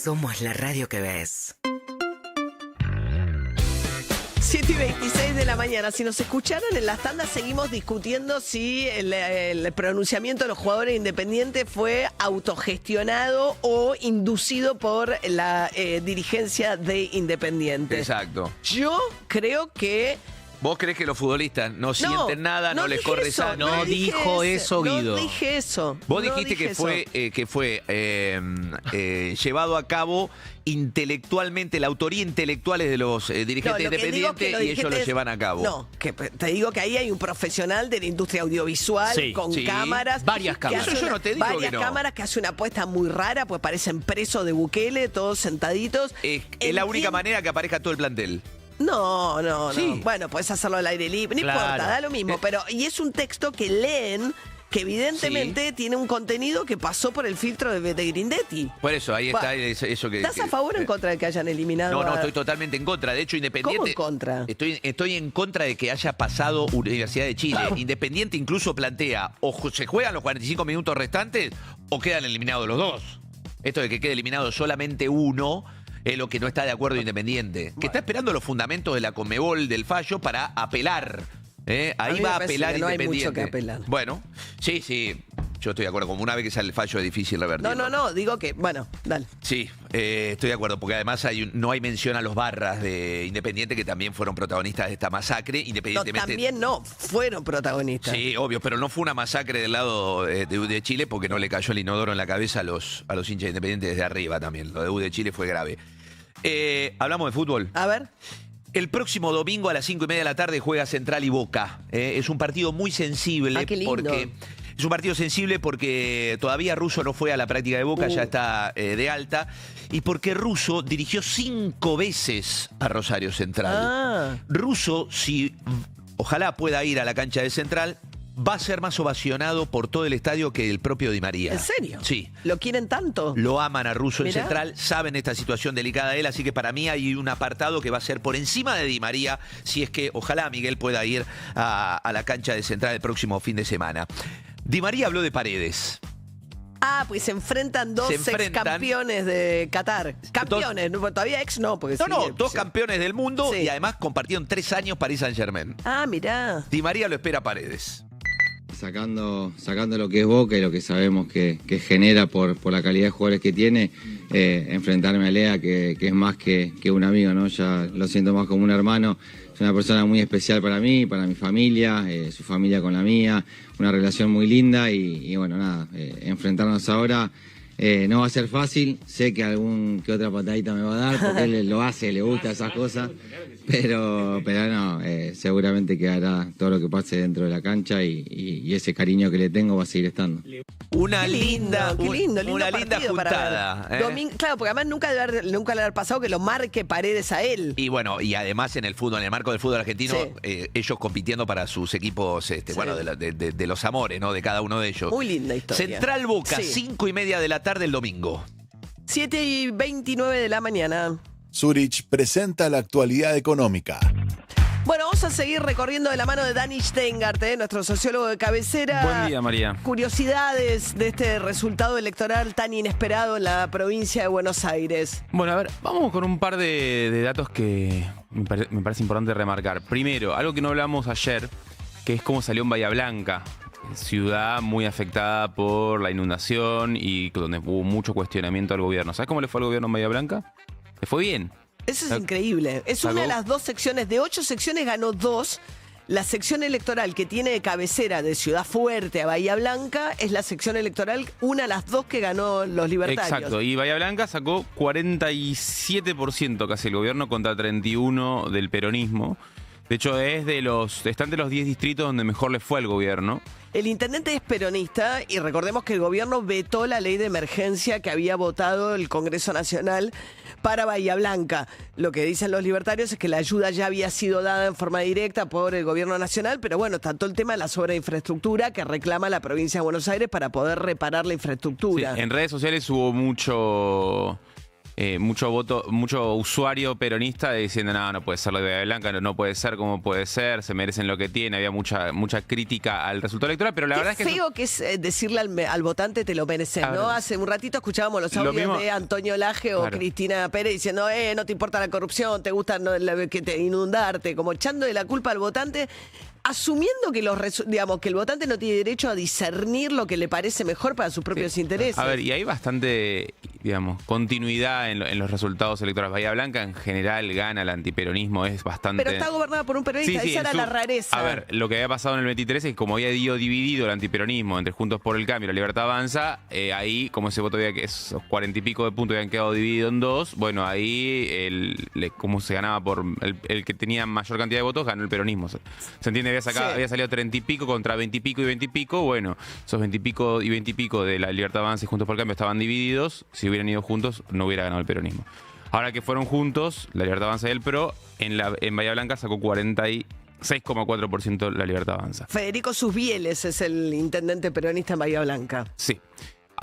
Somos la radio que ves. 7:26 de la mañana. Si nos escucharon en las tandas, seguimos discutiendo si el pronunciamiento de los jugadores independientes fue autogestionado o inducido por la dirigencia de Independiente. Exacto. Yo creo que... ¿Vos crees que los futbolistas no sienten nada, no les corre eso, sangre? No dijo eso, Guido. No dije eso. Vos no dijiste dije que fue llevado a cabo intelectualmente, la autoría intelectual es de los dirigentes No, lo que digo es que independientes los y ellos lo dirigentes- llevan a cabo. No, que te digo que ahí hay un profesional de la industria audiovisual Sí, con sí. cámaras. Varias que cámaras. hace Eso yo una- no te digo varias que no. cámaras que hace una apuesta muy rara, pues parecen presos de Bukele, todos sentaditos. Es la única Entiendo- manera que aparezca todo el plantel. No. Sí. Bueno, puedes hacerlo al aire libre, no Claro. importa, da lo mismo. Pero, y es un texto que leen que evidentemente tiene un contenido que pasó por el filtro de Grindetti. Por eso, ahí está Bueno, eso que... ¿Estás a favor o en contra de que hayan eliminado? No, a- estoy totalmente en contra. De hecho, Independiente... ¿Cómo en contra? Estoy en contra de que haya pasado Universidad de Chile. Independiente incluso plantea, o se juegan los 45 minutos restantes, o quedan eliminados los dos. Esto de que quede eliminado solamente uno es lo que no está de acuerdo Independiente. Que está esperando los fundamentos de la Conmebol del fallo para apelar. Ahí mí va a me parece apelar que no hay mucho Independiente. que apelar. Bueno, sí. Yo estoy de acuerdo. Como una vez que sale el fallo es difícil revertirlo. No, digo que, bueno, dale. Sí, estoy de acuerdo, porque además no hay mención a los barras de Independiente que también fueron protagonistas de esta masacre, No, independientemente... también no, fueron protagonistas. Sí, obvio, pero no fue una masacre del lado de Chile porque no le cayó el inodoro en la cabeza a los hinchas Independientes desde arriba también. Lo de U de Chile fue grave. Hablamos de fútbol. A ver. El próximo domingo a las 5:30 de la tarde juega Central y Boca. Es un partido muy sensible. Ah, qué lindo. Porque es un partido sensible porque todavía Russo no fue a la práctica de Boca, ya está de alta. Y porque Russo dirigió 5 veces a Rosario Central. Ah. Russo, si ojalá pueda ir a la cancha de Central, va a ser más ovacionado por todo el estadio que el propio Di María. ¿En serio? Sí. ¿Lo quieren tanto? Lo aman a Russo en Mirá. Central, saben esta situación delicada de él, así que para mí hay un apartado que va a ser por encima de Di María, si es que ojalá Miguel pueda ir a la cancha de Central el próximo fin de semana. Di María habló de Paredes. Ah, pues se enfrentan dos Se enfrentan. ex campeones de Qatar. Campeones, no, todavía ex no, porque No, sí, dos sí. campeones del mundo Sí. y además compartieron 3 años Paris Saint-Germain. Ah, mirá. Di María lo espera a Paredes. Sacando lo que es Boca y lo que sabemos que genera por la calidad de jugadores que tiene, enfrentarme a Lea, que es más que un amigo, ¿no? Ya lo siento más como un hermano. Es una persona muy especial para mí, para mi familia, su familia con la mía, una relación muy linda y bueno, nada, enfrentarnos ahora no va a ser fácil. Sé que que otra patadita me va a dar porque él lo hace, le gusta esas cosas. Pero no, seguramente quedará todo lo que pase dentro de la cancha y ese cariño que le tengo va a seguir estando. Una Qué linda, qué lindo una linda partido para juntada. ver. Claro, porque además nunca le haber pasado que lo marque Paredes a él. Y bueno, y además en el fútbol, en el marco del fútbol argentino, Sí. ellos compitiendo para sus equipos, bueno, de los amores, ¿no? De cada uno de ellos. Muy linda historia. Central Boca, Sí. 5:30 de la tarde el domingo. 7:29 de la mañana. Zurich presenta la actualidad económica. Bueno, vamos a seguir recorriendo de la mano de Dani Steingart, nuestro sociólogo de cabecera. Buen día, María. Curiosidades de este resultado electoral tan inesperado en la provincia de Buenos Aires. Bueno, a ver, vamos con un par de datos que me parece importante remarcar. Primero, algo que no hablamos ayer, que es cómo salió en Bahía Blanca, ciudad muy afectada por la inundación y donde hubo mucho cuestionamiento al gobierno. ¿Sabes cómo le fue al gobierno en Bahía Blanca? Le fue bien. Eso es Sac- increíble. Es sacó- una de las 2 secciones. De 8 secciones ganó 2. La sección electoral que tiene de cabecera de Ciudad Fuerte a Bahía Blanca es la sección electoral, una de las 2 que ganó los libertarios. Exacto, y Bahía Blanca sacó 47% casi el gobierno contra 31% del peronismo. De hecho, está entre los 10 distritos donde mejor le fue al gobierno. El intendente es peronista y recordemos que el gobierno vetó la ley de emergencia que había votado el Congreso Nacional para Bahía Blanca. Lo que dicen los libertarios es que la ayuda ya había sido dada en forma directa por el gobierno nacional, pero bueno, está todo el tema de la sobreinfraestructura que reclama la provincia de Buenos Aires para poder reparar la infraestructura. Sí, en redes sociales hubo mucho mucho usuario peronista diciendo, no puede ser lo de Bahía Blanca, no puede ser, ¿cómo puede ser? Se merecen lo que tiene. Había mucha crítica al resultado electoral, pero la verdad es que... feo que es decirle al votante te lo mereces, ¿no? Hace un ratito escuchábamos los audios de Antonio Laje o Cristina Pérez diciendo, no te importa la corrupción, te gusta inundarte, como echándole la culpa al votante, asumiendo que que el votante no tiene derecho a discernir lo que le parece mejor para sus propios intereses. A ver, y hay bastante, continuidad en los resultados electorales. Bahía Blanca en general gana el antiperonismo, es bastante... Pero está gobernada por un peronista, esa era la rareza. A ver, lo que había pasado en el 23 es que como había dividido el antiperonismo entre Juntos por el Cambio y La Libertad Avanza, ahí, como ese voto esos 40 y pico de puntos habían quedado divididos en dos, bueno, ahí como se ganaba por el que tenía mayor cantidad de votos, ganó el peronismo. ¿Se entiende? Había salido 30 y pico contra 20 y pico y 20 y pico. Bueno, esos 20 y pico y 20 y pico de La Libertad Avanza y Juntos por el Cambio estaban divididos. Si hubieran ido juntos, no hubiera ganado el peronismo. Ahora que fueron juntos, La Libertad Avanza y el PRO, en Bahía Blanca sacó 46,4% La Libertad Avanza. Federico Susbieles es el intendente peronista en Bahía Blanca. Sí.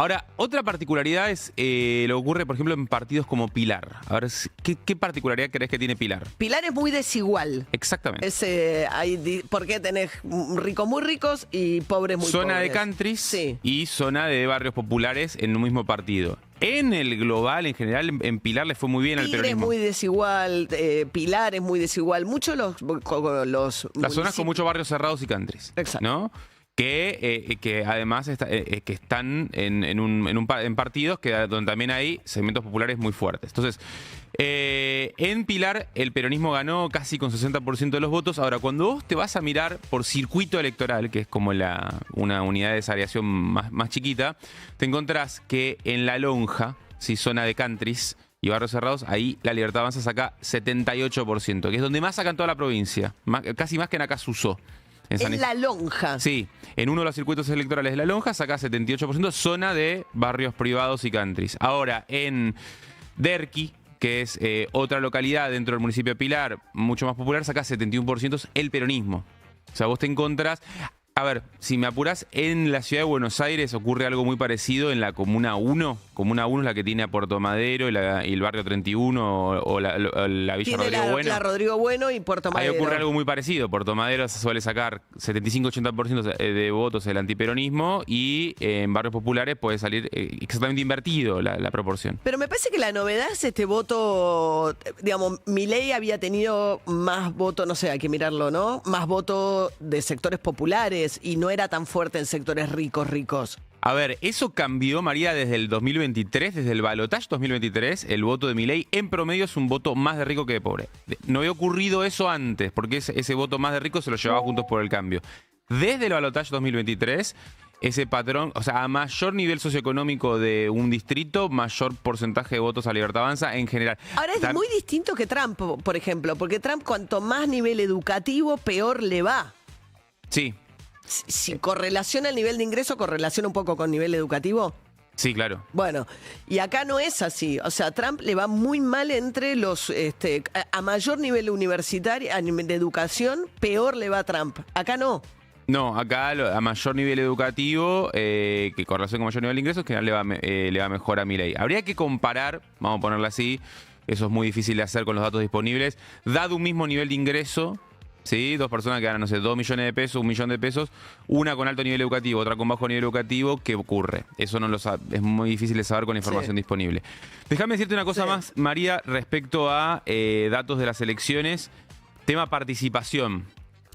Ahora, otra particularidad es lo que ocurre, por ejemplo, en partidos como Pilar. A ver, ¿qué particularidad crees que tiene Pilar? Pilar es muy desigual. Exactamente. ¿Por qué tenés ricos muy ricos y pobres muy pobres? Zona de countries y zona de barrios populares en un mismo partido. En el global, en general, en Pilar le fue muy bien al peronismo. Es muy desigual, Pilar es muy desigual. Muchos los las zonas con muchos barrios cerrados y countries. Exacto. ¿No? Que además que están en partidos donde también hay segmentos populares muy fuertes. Entonces, en Pilar el peronismo ganó casi con 60% de los votos. Ahora, cuando vos te vas a mirar por circuito electoral, que es como una unidad de desagregación más chiquita, te encontrás que en La Lonja, zona de countries y barrios cerrados, ahí La Libertad Avanza saca 78%, que es donde más sacan toda la provincia, casi más que en Acasuso. En La Lonja. Sí, en uno de los circuitos electorales de La Lonja saca 78%, zona de barrios privados y countries. Ahora, en Derqui, que es otra localidad dentro del municipio de Pilar, mucho más popular, saca 71% el peronismo. O sea, vos te encontrás... A ver, si me apurás, en la ciudad de Buenos Aires ocurre algo muy parecido en la Comuna 1. Comuna 1 es la que tiene a Puerto Madero y el barrio 31 o la Villa Rodrigo Bueno. La Rodrigo Bueno y Puerto Madero. Ahí ocurre algo muy parecido. Puerto Madero se suele sacar 75-80% de votos del antiperonismo y en barrios populares puede salir exactamente invertido la proporción. Pero me parece que la novedad es este voto, Milei había tenido más voto, no sé, hay que mirarlo, ¿no? Más voto de sectores populares y no era tan fuerte en sectores ricos. A ver, eso cambió, María, desde el 2023, desde el balotaje 2023, el voto de Milei en promedio es un voto más de rico que de pobre. No había ocurrido eso antes, porque ese voto más de rico se lo llevaba Juntos por el Cambio. Desde el balotaje 2023, ese patrón, o sea, a mayor nivel socioeconómico de un distrito, mayor porcentaje de votos a Libertad Avanza en general. Ahora es muy distinto que Trump, por ejemplo, porque Trump cuanto más nivel educativo, peor le va. Sí. Si correlaciona el nivel de ingreso, correlaciona un poco con nivel educativo. Sí, claro. Bueno, y acá no es así. O sea, Trump le va muy mal entre los... a mayor nivel universitario, a nivel de educación, peor le va a Trump. Acá no. No, acá a mayor nivel educativo, que correlación con mayor nivel de ingresos, que le va mejor a Milei. Habría que comparar, vamos a ponerlo así, eso es muy difícil de hacer con los datos disponibles, dado un mismo nivel de ingreso. ¿Sí? Dos personas que ganan, no sé, 2 millones de pesos, 1 millón de pesos, una con alto nivel educativo, otra con bajo nivel educativo, ¿qué ocurre? Eso no lo sabe, es muy difícil de saber con la información disponible. Déjame decirte una cosa más, María, respecto a datos de las elecciones, tema participación.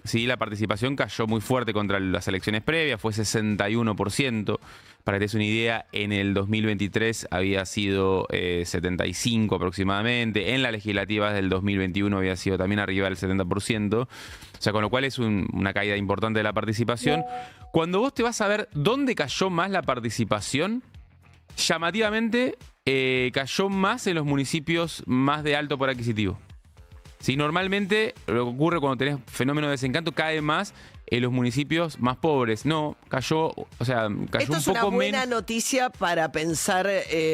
Sí, la participación cayó muy fuerte contra las elecciones previas, fue 61%. Para que te des una idea, en el 2023 había sido 75 aproximadamente. En las legislativas del 2021 había sido también arriba del 70%. O sea, con lo cual es una caída importante de la participación. Cuando vos te vas a ver dónde cayó más la participación, llamativamente cayó más en los municipios más de alto poder adquisitivo. Sí, normalmente lo que ocurre cuando tenés fenómeno de desencanto cae más en los municipios más pobres. No, cayó Esto un es una poco buena menos. noticia para pensar,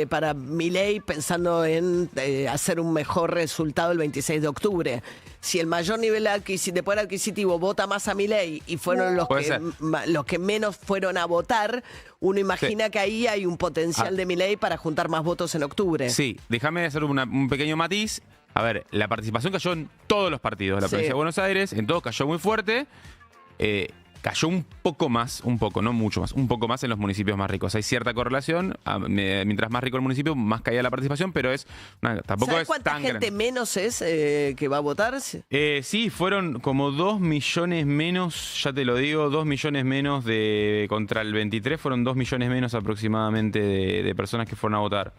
para Milei, pensando en hacer un mejor resultado el 26 de octubre. Si el mayor nivel de poder adquisitivo vota más a Milei y fueron Puede ser. los que menos fueron a votar, uno imagina que ahí hay un potencial de Milei para juntar más votos en octubre. Sí, déjame hacer un pequeño matiz. A ver, la participación cayó en todos los partidos de la provincia de Buenos Aires, en todos cayó muy fuerte. Cayó un poco más, no mucho más, un poco más en los municipios más ricos. Hay cierta correlación, mientras más rico el municipio, más caía la participación, pero tampoco ¿Sabes es cuánta tan gente grande. menos es que va a votar? Sí, fueron como 2 millones menos, ya te lo digo, 2 millones menos contra el 23, fueron 2 millones menos aproximadamente de personas que fueron a votar.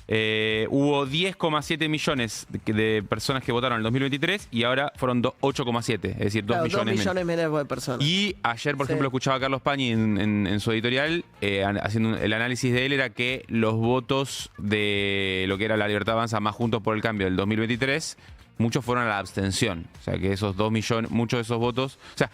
Hubo 10,7 millones de personas que votaron en el 2023 y ahora fueron 8,7, es decir, 2 millones menos. De personas. Y ayer, por ejemplo, escuchaba a Carlos Pañi en su editorial, haciendo el análisis de él, era que los votos de lo que era la Libertad Avanza más Juntos por el Cambio del 2023, muchos fueron a la abstención. O sea, que esos 2 millones, muchos de esos votos... O sea,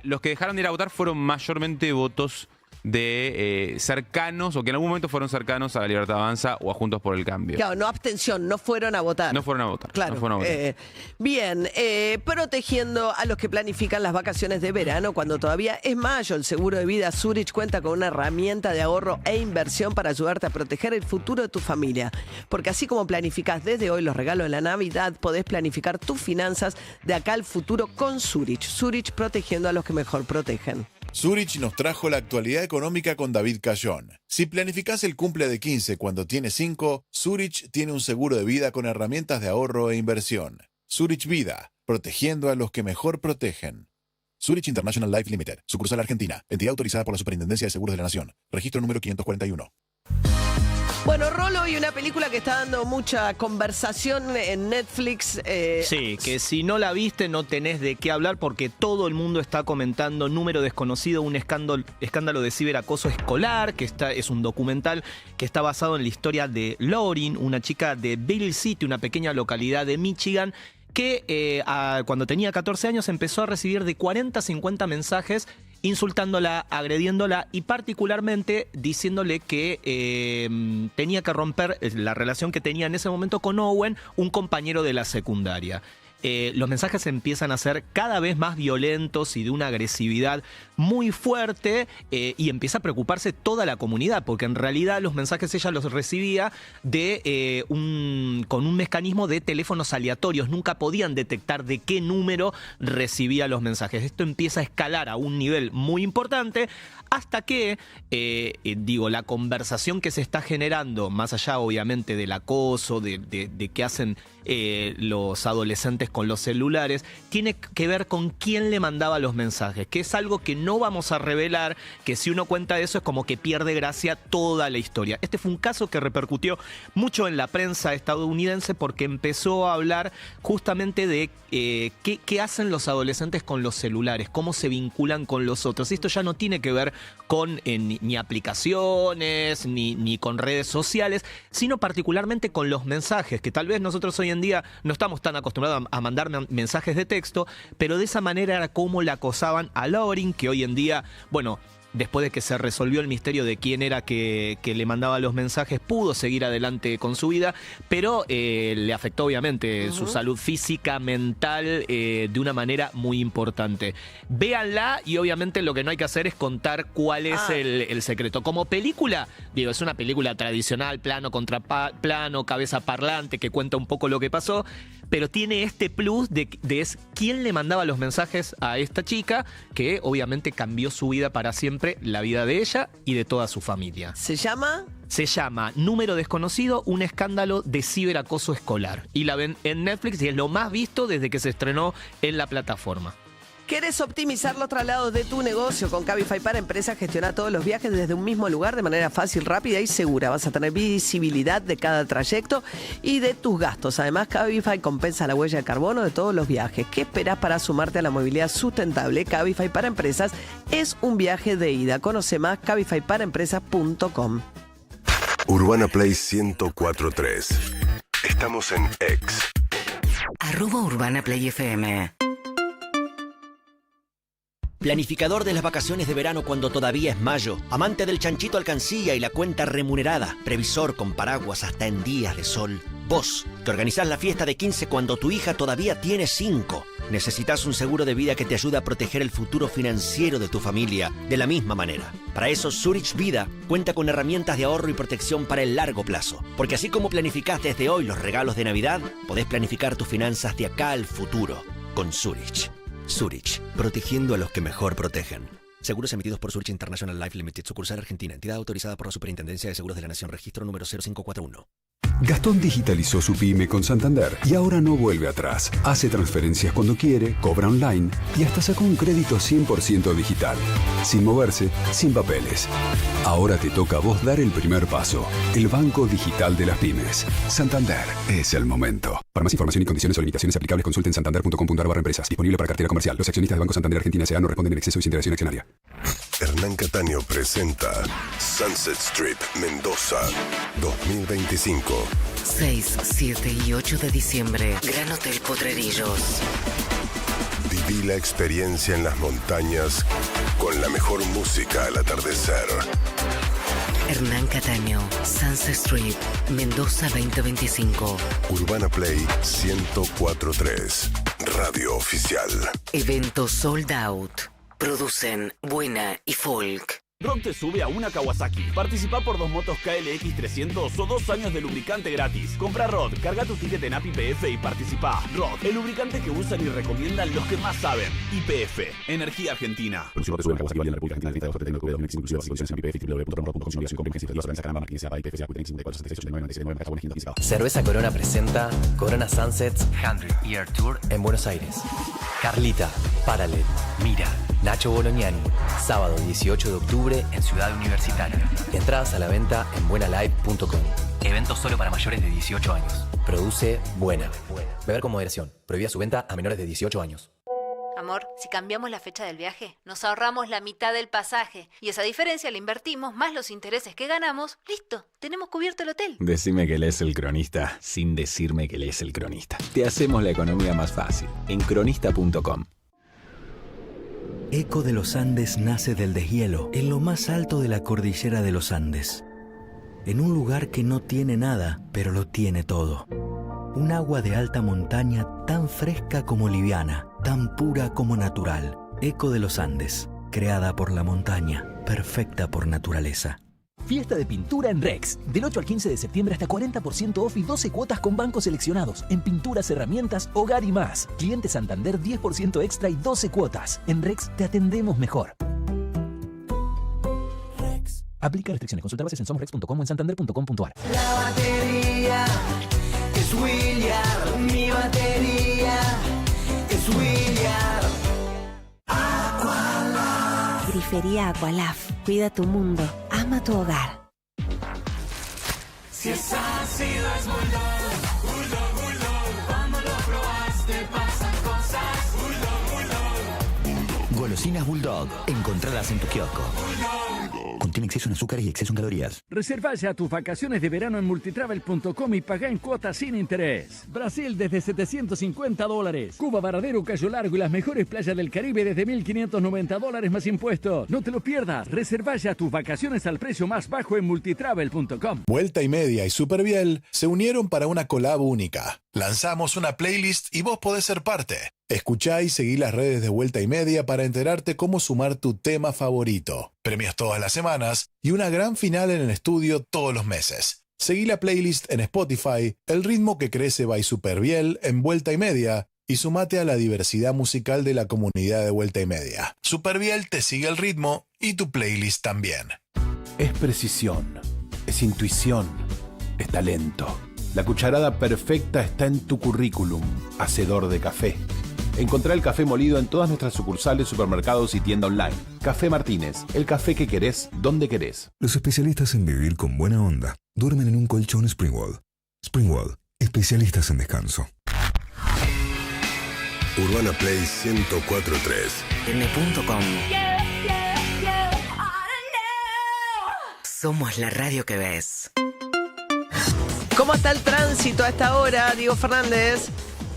los que dejaron de ir a votar fueron mayormente votos de cercanos, o que en algún momento fueron cercanos a la Libertad Avanza o a Juntos por el Cambio. Claro, no abstención, no fueron a votar. No fueron a votar. Claro. No fueron a votar. Bien, protegiendo a los que planifican las vacaciones de verano cuando todavía es mayo. El seguro de vida Zurich cuenta con una herramienta de ahorro e inversión para ayudarte a proteger el futuro de tu familia. Porque así como planificás desde hoy los regalos de la Navidad, podés planificar tus finanzas de acá al futuro con Zurich. Zurich, protegiendo a los que mejor protegen. Zurich nos trajo la actualidad económica con David Cayón. Si planificás el cumple de 15 cuando tienes 5, Zurich tiene un seguro de vida con herramientas de ahorro e inversión. Zurich Vida, protegiendo a los que mejor protegen. Zurich International Life Limited, sucursal Argentina, entidad autorizada por la Superintendencia de Seguros de la Nación. Registro número 541. Bueno, Rolo, y una película que está dando mucha conversación en Netflix. Sí, que si no la viste no tenés de qué hablar porque todo el mundo está comentando Número Desconocido, un escándalo de ciberacoso escolar, que es un documental que está basado en la historia de Lauren, una chica de Bill City, una pequeña localidad de Michigan, que cuando tenía 14 años empezó a recibir de 40 a 50 mensajes insultándola, agrediéndola y particularmente diciéndole que tenía que romper la relación que tenía en ese momento con Owen, un compañero de la secundaria. Los mensajes empiezan a ser cada vez más violentos y de una agresividad muy fuerte y empieza a preocuparse toda la comunidad, porque en realidad los mensajes ella los recibía con un mecanismo de teléfonos aleatorios. Nunca podían detectar de qué número recibía los mensajes. Esto empieza a escalar a un nivel muy importante hasta que, la conversación que se está generando, más allá obviamente del acoso, de qué hacen los adolescentes con los celulares, tiene que ver con quién le mandaba los mensajes, que es algo que no vamos a revelar, que si uno cuenta eso es como que pierde gracia toda la historia. Este fue un caso que repercutió mucho en la prensa estadounidense porque empezó a hablar justamente de qué hacen los adolescentes con los celulares, cómo se vinculan con los otros. Esto ya no tiene que ver con ni aplicaciones, ni con redes sociales, sino particularmente con los mensajes, que tal vez nosotros hoy en día no estamos tan acostumbrados a mandar mensajes de texto, pero de esa manera era como la acosaban a Lauren, que hoy en día, bueno, después de que se resolvió el misterio de quién era que le mandaba los mensajes, pudo seguir adelante con su vida, pero le afectó obviamente su salud física, mental, de una manera muy importante. Véanla y obviamente lo que no hay que hacer es contar cuál es el secreto. Como película, es una película tradicional, plano contra plano, cabeza parlante, que cuenta un poco lo que pasó, pero tiene este plus de es quién le mandaba los mensajes a esta chica, que obviamente cambió su vida para siempre, la vida de ella y de toda su familia. ¿Se llama? Se llama Número Desconocido, un escándalo de ciberacoso escolar. Y la ven en Netflix y es lo más visto desde que se estrenó en la plataforma. ¿Querés optimizar los traslados de tu negocio? Con Cabify para Empresas gestiona todos los viajes desde un mismo lugar de manera fácil, rápida y segura. Vas a tener visibilidad de cada trayecto y de tus gastos. Además, Cabify compensa la huella de carbono de todos los viajes. ¿Qué esperás para sumarte a la movilidad sustentable? Cabify para Empresas es un viaje de ida. Conoce más cabifyparaempresas.com. Urbana Play 104.3. Estamos en X. @UrbanaPlayFM. Planificador de las vacaciones de verano cuando todavía es mayo. Amante del chanchito alcancía y la cuenta remunerada. Previsor con paraguas hasta en días de sol. Vos, que organizás la fiesta de 15 cuando tu hija todavía tiene 5. Necesitas un seguro de vida que te ayude a proteger el futuro financiero de tu familia de la misma manera. Para eso, Zurich Vida cuenta con herramientas de ahorro y protección para el largo plazo. Porque así como planificás desde hoy los regalos de Navidad, podés planificar tus finanzas de acá al futuro con Zurich. Zurich, protegiendo a los que mejor protegen. Seguros emitidos por Zurich International Life Limited, sucursal Argentina, entidad autorizada por la Superintendencia de Seguros de la Nación, registro número 0541. Gastón digitalizó su pyme con Santander y ahora no vuelve atrás. Hace transferencias cuando quiere, cobra online y hasta sacó un crédito 100% digital. Sin moverse, sin papeles. Ahora te toca a vos dar el primer paso. El Banco Digital de las Pymes. Santander, es el momento. Para más información y condiciones o limitaciones aplicables, consulten santander.com.ar/empresas. Disponible para cartera comercial. Los accionistas de Banco Santander Argentina S.A. no responden en exceso y sin interacción accionaria. Hernán Cataño presenta Sunset Strip Mendoza 2025. 6, 7 y 8 de diciembre. Gran Hotel Potrerillos. Viví la experiencia en las montañas con la mejor música al atardecer. Hernán Cataño, Sunset Strip, Mendoza 2025. Urbana Play 104.3, Radio Oficial. Evento Sold Out. Producen Buena y Folk. Rock te sube a una Kawasaki. Participa por 2 motos KLX 300 o 2 años de lubricante gratis. Compra Rod, carga tu ticket en API YPF y participa. Rod, el lubricante que usan y recomiendan los que más saben. YPF, Energía Argentina. Cerveza Corona presenta Corona Sunsets 100 Year Tour en Buenos Aires. Carlita, Parallel, Mira, Nacho Bolognani. Sábado 18 de octubre en Ciudad Universitaria. Entradas a la venta en buenalive.com. Evento solo para mayores de 18 años. Produce Buena. Beber con moderación. Prohibida su venta a menores de 18 años. Amor, si cambiamos la fecha del viaje, nos ahorramos la mitad del pasaje. Y esa diferencia la invertimos, más los intereses que ganamos. ¡Listo! Tenemos cubierto el hotel. Decime que lees El Cronista sin decirme que lees El Cronista. Te hacemos la economía más fácil. En cronista.com. Eco de los Andes nace del deshielo, en lo más alto de la cordillera de los Andes. En un lugar que no tiene nada, pero lo tiene todo. Un agua de alta montaña tan fresca como liviana, tan pura como natural. Eco de los Andes, creada por la montaña, perfecta por naturaleza. Fiesta de pintura en Rex. Del 8 al 15 de septiembre hasta 40% off y 12 cuotas con bancos seleccionados. En pinturas, herramientas, hogar y más. Cliente Santander 10% extra y 12 cuotas. En Rex te atendemos mejor. Rex. Aplica restricciones. Consulta bases en somosrex.com o en santander.com.ar. La batería es William. Mi batería es William. Aqualaf. Grifería Aqualaf. Cuida tu mundo. Ama tu hogar. Si es ácido es Bulldog, Bulldog, Bulldog. Cuando lo probaste pasan cosas. Bulldog, Bulldog. Golosinas Bulldog. Encontralas en tu kiosco. Contiene exceso en azúcares y exceso en calorías. Reserva ya tus vacaciones de verano en multitravel.com y paga en cuotas sin interés. Brasil desde $750. Cuba, Varadero, Cayo Largo y las mejores playas del Caribe desde $1.590 más impuestos. No te lo pierdas. Reserva ya tus vacaciones al precio más bajo en multitravel.com. Vuelta y Media y Superviel se unieron para una collab única. Lanzamos una playlist y vos podés ser parte. Escuchá y seguí las redes de Vuelta y Media para enterarte cómo sumar tu tema favorito. Premios todas las semanas y una gran final en el estudio todos los meses. Seguí la playlist en Spotify, El ritmo que crece by Superviel en Vuelta y Media y sumate a la diversidad musical de la comunidad de Vuelta y Media. Superviel te sigue el ritmo y tu playlist también. Es precisión, es intuición, es talento. La cucharada perfecta está en tu currículum, hacedor de café. Encontrá el café molido en todas nuestras sucursales, supermercados y tienda online. Café Martínez, el café que querés, donde querés. Los especialistas en vivir con buena onda duermen en un colchón Springwall. Springwall, especialistas en descanso. Urbana Play 104.3. N.com. Somos la radio que ves. ¿Cómo está el tránsito a esta hora, Diego Fernández?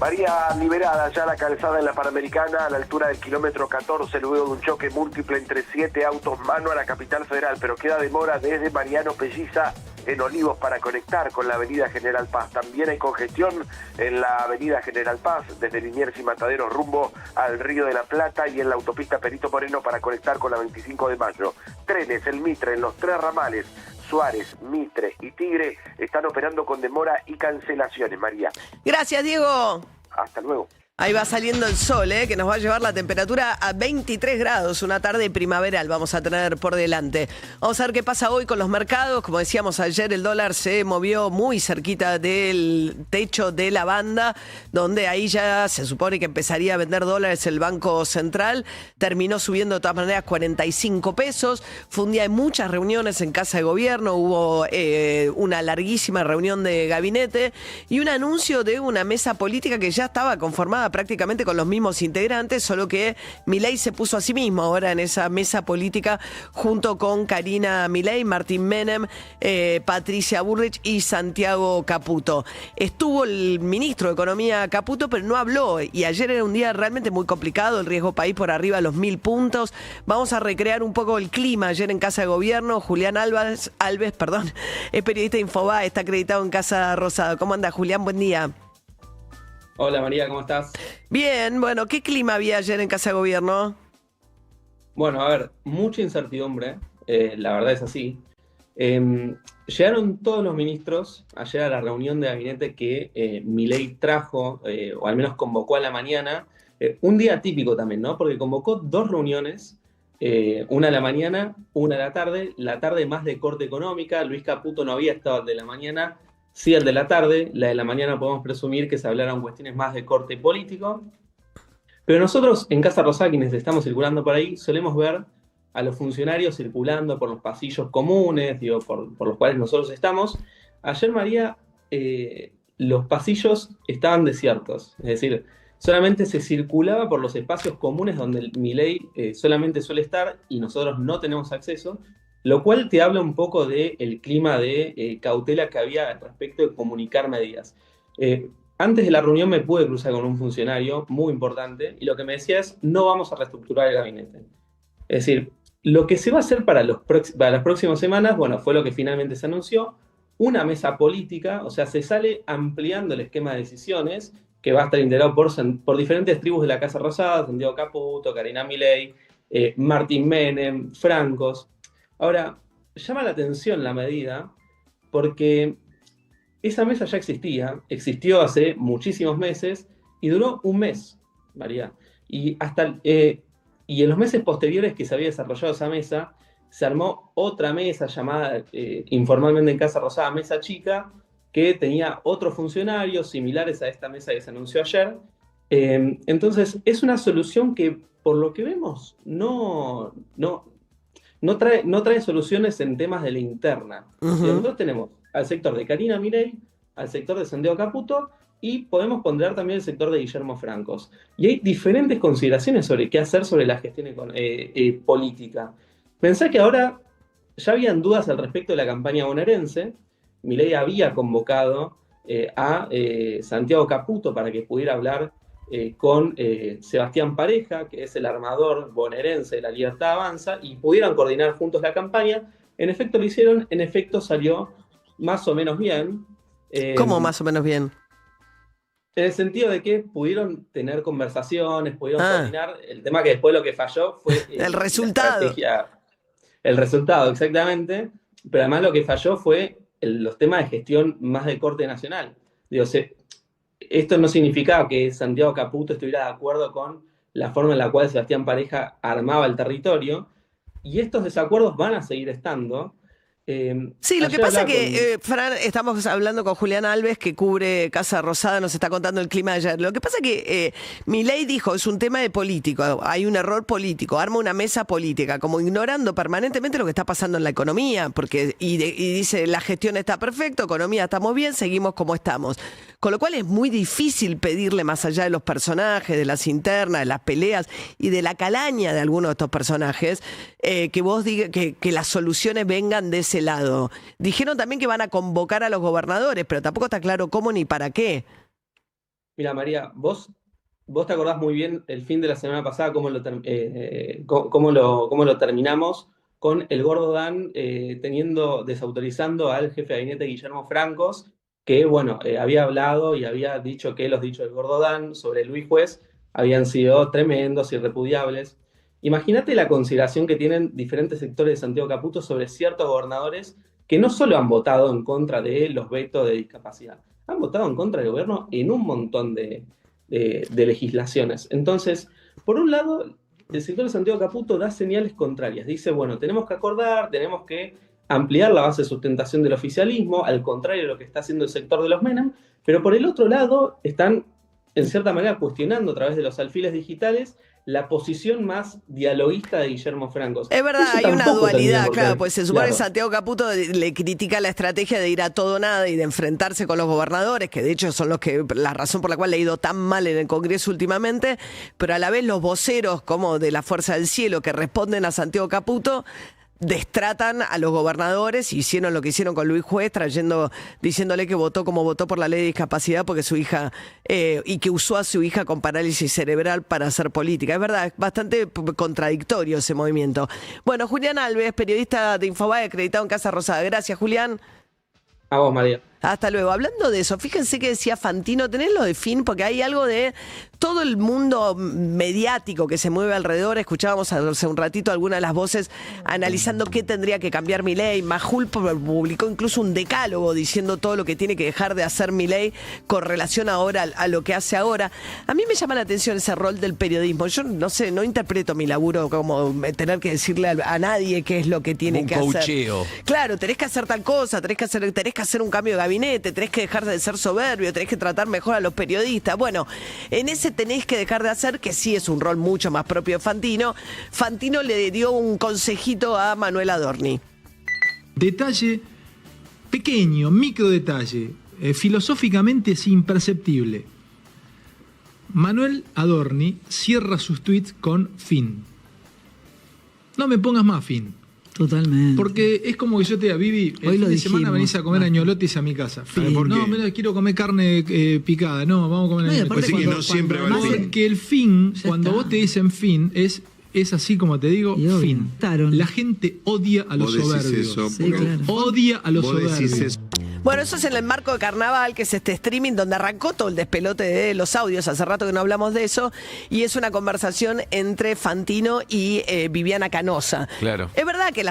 María, liberada ya la calzada en la Panamericana a la altura del kilómetro 14 luego de un choque múltiple entre 7 autos mano a la capital federal, pero queda demora desde Mariano Pelliza en Olivos para conectar con la avenida General Paz. También hay congestión en la avenida General Paz desde Liniers y Mataderos rumbo al Río de la Plata y en la autopista Perito Moreno para conectar con la 25 de Mayo. Trenes, el Mitre, en los 3 ramales Suárez, Mitre y Tigre están operando con demora y cancelaciones, María. Gracias, Diego. Hasta luego. Ahí va saliendo el sol, que nos va a llevar la temperatura a 23 grados, una tarde primaveral vamos a tener por delante. Vamos a ver qué pasa hoy con los mercados. Como decíamos ayer, el dólar se movió muy cerquita del techo de la banda, donde ahí ya se supone que empezaría a vender dólares el Banco Central. Terminó subiendo de todas maneras 45 pesos. Fue un día de muchas reuniones en Casa de Gobierno. Hubo una larguísima reunión de gabinete y un anuncio de una mesa política que ya estaba conformada prácticamente con los mismos integrantes, solo que Milei se puso a sí mismo ahora en esa mesa política junto con Karina Milei, Martín Menem, Patricia Bullrich y Santiago Caputo. Estuvo el ministro de Economía Caputo, pero no habló, y ayer era un día realmente muy complicado, el riesgo país por arriba de los 1000 puntos. Vamos a recrear un poco el clima ayer en Casa de Gobierno. Julián Alves, es periodista de Infobae, está acreditado en Casa Rosada. ¿Cómo anda, Julián? Buen día. Hola María, ¿cómo estás? Bien, bueno, ¿qué clima había ayer en Casa de Gobierno? Bueno, a ver, mucha incertidumbre, la verdad es así. Llegaron todos los ministros ayer a la reunión de gabinete que Milei trajo, o al menos convocó a la mañana, un día típico también, ¿no? Porque convocó 2 reuniones, una a la mañana, una a la tarde más de corte económica. Luis Caputo no había estado el de la mañana, sí el de la tarde. La de la mañana podemos presumir que se hablaron cuestiones más de corte político. Pero nosotros en Casa Rosada, quienes estamos circulando por ahí, solemos ver a los funcionarios circulando por los pasillos comunes, digo, por los cuales nosotros estamos. Ayer, María, los pasillos estaban desiertos. Es decir, solamente se circulaba por los espacios comunes donde Milei solamente suele estar y nosotros no tenemos acceso. Lo cual te habla un poco del clima de cautela que había respecto de comunicar medidas. Antes de la reunión me pude cruzar con un funcionario muy importante y lo que me decía es: no vamos a reestructurar el gabinete. Es decir, lo que se va a hacer para las próximas semanas, bueno, fue lo que finalmente se anunció, una mesa política, o sea, se sale ampliando el esquema de decisiones que va a estar integrado por diferentes tribus de la Casa Rosada: Santiago Caputo, Karina Milei, Martín Menem, Francos. Ahora, llama la atención la medida porque esa mesa ya existió hace muchísimos meses y duró un mes, María. Y en los meses posteriores que se había desarrollado esa mesa, se armó otra mesa llamada informalmente en Casa Rosada Mesa Chica, que tenía otros funcionarios similares a esta mesa que se anunció ayer. Entonces, es una solución que, por lo que vemos, no trae soluciones en temas de la interna. Nosotros tenemos al sector de Karina Milei, al sector de Santiago Caputo, y podemos ponderar también el sector de Guillermo Francos. Y hay diferentes consideraciones sobre qué hacer sobre la gestión política. Pensá que ahora ya habían dudas al respecto de la campaña bonaerense. Milei había convocado a Santiago Caputo para que pudiera hablar con Sebastián Pareja, que es el armador bonaerense de La Libertad Avanza, y pudieran coordinar juntos la campaña. En efecto lo hicieron, en efecto salió más o menos bien. ¿Cómo más o menos bien? En el sentido de que pudieron tener conversaciones, pudieron coordinar. El tema que después lo que falló fue el resultado. El resultado, exactamente. Pero además lo que falló fue los temas de gestión más de corte nacional. Digo, esto no significaba que Santiago Caputo estuviera de acuerdo con la forma en la cual Sebastián Pareja armaba el territorio, y estos desacuerdos van a seguir estando. Sí, lo que pasa es que, Fran, estamos hablando con Julián Alves, que cubre Casa Rosada, nos está contando el clima de ayer. Lo que pasa es que Milei dijo, es un tema de político, hay un error político, arma una mesa política, como ignorando permanentemente lo que está pasando en la economía, porque y dice, la gestión está perfecta, economía estamos bien, seguimos como estamos. Con lo cual es muy difícil pedirle, más allá de los personajes, de las internas, de las peleas y de la calaña de algunos de estos personajes, que vos digas que las soluciones vengan de ese lado. Dijeron también que van a convocar a los gobernadores, pero tampoco está claro cómo ni para qué. Mira, María, vos te acordás muy bien el fin de la semana pasada, cómo lo terminamos, con el Gordo Dan desautorizando al jefe de gabinete Guillermo Francos, que, bueno, había hablado y había dicho que los dichos del Gordo Dan sobre Luis Juez habían sido tremendos y irrepudiables. Imagínate la consideración que tienen diferentes sectores de Santiago Caputo sobre ciertos gobernadores que no solo han votado en contra de los vetos de discapacidad, han votado en contra del gobierno en un montón de legislaciones. Entonces, por un lado, el sector de Santiago Caputo da señales contrarias. Dice, bueno, tenemos que acordar, tenemos que ampliar la base de sustentación del oficialismo, al contrario de lo que está haciendo el sector de los Menem, pero por el otro lado están, en cierta manera, cuestionando a través de los alfiles digitales la posición más dialoguista de Guillermo Francos. Es verdad, Eso hay una dualidad, claro, pues se supone que claro. Santiago Caputo le critica la estrategia de ir a todo o nada y de enfrentarse con los gobernadores, que de hecho son la razón por la cual le ha ido tan mal en el Congreso últimamente, pero a la vez los voceros como de la Fuerza del Cielo que responden a Santiago Caputo destratan a los gobernadores y hicieron lo que hicieron con Luis Juez, diciéndole que votó como votó por la ley de discapacidad porque su hija, y que usó a su hija con parálisis cerebral para hacer política. Es verdad, es bastante contradictorio ese movimiento. Bueno, Julián Alves, periodista de Infobae, acreditado en Casa Rosada. Gracias, Julián. A vos, María. Hasta luego. Hablando de eso, fíjense que decía Fantino, tenés lo de Fin, porque hay algo de todo el mundo mediático que se mueve alrededor. Escuchábamos hace un ratito algunas de las voces analizando qué tendría que cambiar Milei. Majul publicó incluso un decálogo diciendo todo lo que tiene que dejar de hacer Milei con relación ahora a lo que hace ahora. A mí me llama la atención ese rol del periodismo. Yo no sé, no interpreto mi laburo como tener que decirle a nadie qué es lo que tiene que hacer. Claro, tenés que hacer tal cosa, tenés que hacer un cambio de gabinete, tenés que dejar de ser soberbio, tenés que tratar mejor a los periodistas. Bueno, en ese tenés que dejar de hacer, que sí es un rol mucho más propio de Fantino. Fantino le dio un consejito a Manuel Adorni. Detalle pequeño, micro detalle, filosóficamente es imperceptible. Manuel Adorni cierra sus tweets con fin. No me pongas más fin. Totalmente. Porque es como que yo te diga, Vivi, el fin de semana venís a comer añolotes a mi casa. No, mira, quiero comer carne picada. No, vamos a comer añolotes. Así que no siempre va el fin. Porque el fin, cuando vos te dicen fin, es así como te digo, fin. La gente odia a los soberbios. Odia a los soberbios. Bueno, eso es en el marco de Carnaval, que es este streaming donde arrancó todo el despelote de los audios. Hace rato que no hablamos de eso. Y es una conversación entre Fantino y Viviana Canosa. Claro. Es verdad que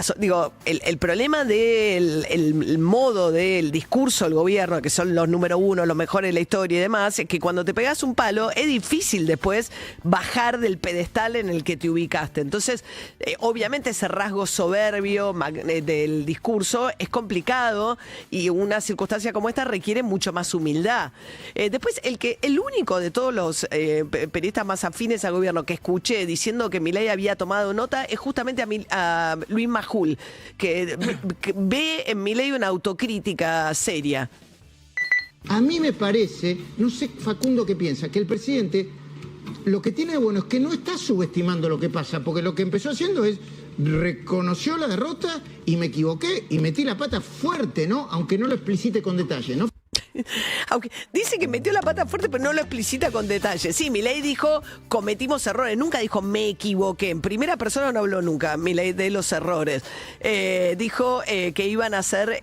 el problema del el modo del discurso del gobierno, que son los número uno, los mejores de la historia y demás, es que cuando te pegas un palo es difícil después bajar del pedestal en el que te ubicaste. Entonces, obviamente ese rasgo soberbio del discurso es complicado y una circunstancia como esta requiere mucho más humildad. Después, el único de todos los periodistas más afines al gobierno que escuché diciendo que Milei había tomado nota es justamente a Luis Majul, que ve en Milei una autocrítica seria. A mí me parece, no sé Facundo qué piensa, que el presidente lo que tiene de bueno es que no está subestimando lo que pasa, porque lo que empezó haciendo es reconoció la derrota y me equivoqué y metí la pata fuerte, ¿no? Aunque no lo explicite con detalle, ¿no? Aunque dice que metió la pata fuerte, pero no lo explicita con detalle. Sí, Milei dijo, cometimos errores. Nunca dijo, me equivoqué. En primera persona no habló nunca Milei de los errores. Dijo que iban a hacer,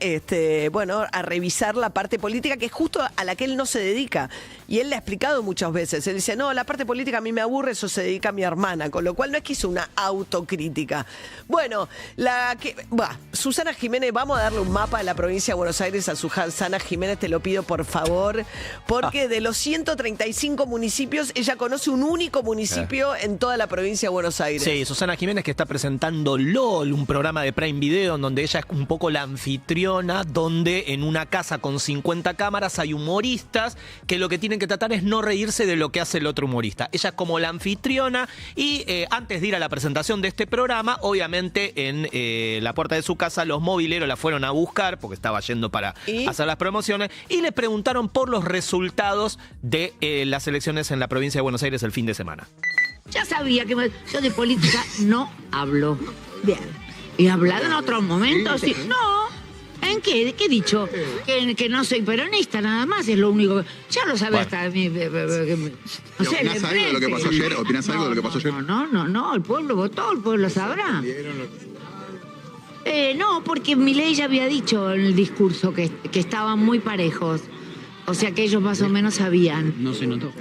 a revisar la parte política, que es justo a la que él no se dedica. Y él le ha explicado muchas veces. Él dice, no, la parte política a mí me aburre, eso se dedica a mi hermana. Con lo cual no es que hizo una autocrítica. Bueno, Susana Jiménez, vamos a darle un mapa de la provincia de Buenos Aires a Susana Jiménez, te lo pido por favor, porque de los 135 municipios, ella conoce un único municipio en toda la provincia de Buenos Aires. Sí, Susana Jiménez, que está presentando LOL, un programa de Prime Video, en donde ella es un poco la anfitriona, donde en una casa con 50 cámaras hay humoristas que lo que tienen que tratar es no reírse de lo que hace el otro humorista. Ella es como la anfitriona y antes de ir a la presentación de este programa, obviamente en la puerta de su casa los mobileros la fueron a buscar, porque estaba yendo para hacer las promociones, y le preguntaron por los resultados de las elecciones en la provincia de Buenos Aires el fin de semana. Ya sabía que yo de política no hablo. Bien. ¿He hablado en otros momentos? Sí. No. ¿En qué? ¿Qué he dicho? Que no soy peronista, nada más, es lo único. Ya lo sabe hasta mi... No sé, ¿Opinás algo de lo que pasó ayer? ¿Opinás algo de lo que pasó ayer? No, el pueblo votó, el pueblo sabrá. No, porque Milei ya había dicho en el discurso que estaban muy parejos. O sea que ellos más o menos sabían. No se notó.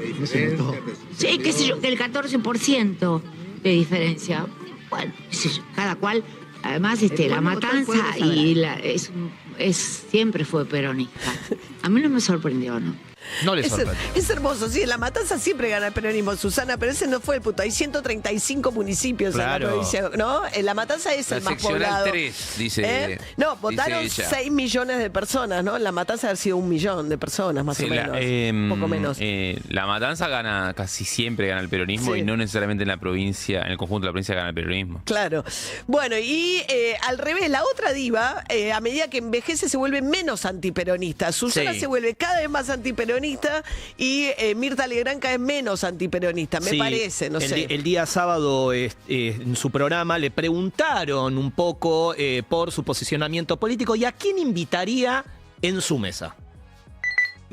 Sí, qué sé yo, que el 14% de diferencia. Bueno, qué sé yo, cada cual. Además, La Matanza siempre fue peronista. A mí no me sorprendió, ¿no? No le sorprende. Es hermoso, sí, en La Matanza siempre gana el peronismo, Susana, pero ese no fue el punto. Hay 135 municipios en la provincia, ¿no? En La Matanza es el más poblado. 3, dice. No, votaron dice 6 millones de personas, ¿no? En La Matanza ha sido 1 millón de personas, más o menos. Poco menos. La Matanza casi siempre gana el peronismo y no necesariamente en la provincia, en el conjunto de la provincia gana el peronismo. Claro. Bueno, y al revés, la otra diva, a medida que envejece, se vuelve menos antiperonista. Susana se vuelve cada vez más antiperonista y Mirta Legrand cada vez menos antiperonista, me parece, no sé. El día sábado en su programa le preguntaron un poco por su posicionamiento político y a quién invitaría en su mesa.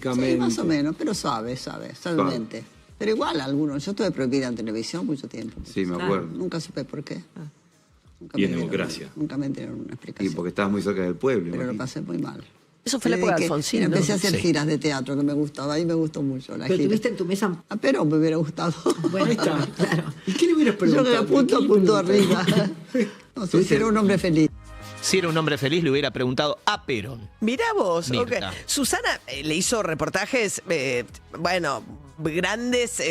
Sí, más o menos, pero suavemente. Pero igual algunos. Yo estuve prohibida en televisión mucho tiempo. Sí, me acuerdo. Nunca supe por qué. Y en democracia. Nunca me dieron una explicación. Y porque estabas muy cerca del pueblo. Pero lo pasé muy mal. Eso fue la época de Alfonsín, ¿no? Empecé a hacer giras de teatro que me gustaba. Ahí me gustó mucho la gira. ¿Pero tuviste en tu mesa? Pero me hubiera gustado. Bueno, está, claro. ¿Y qué le hubieras preguntado? Yo que punto arriba. No sé, si era un hombre feliz. Si era un hombre feliz, le hubiera preguntado a Perón. Mirá vos. Okay. Susana le hizo reportajes, grandes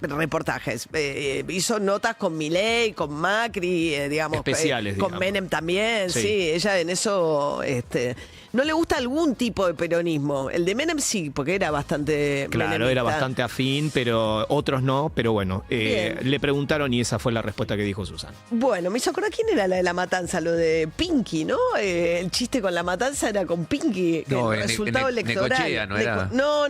reportajes. Hizo notas con Milei, con Macri, digamos. Especiales, con Menem también, sí. Ella en eso... no le gusta algún tipo de peronismo. El de Menem sí, porque era bastante... Claro, menemista. era bastante afín, pero otros no. Pero bueno, le preguntaron y esa fue la respuesta que dijo Susana. Bueno, me hizo acordar quién era la de La Matanza, lo de Pinky, ¿no? El chiste con La Matanza era con Pinky. No, el resultado electoral. Necochea, ¿no era? No.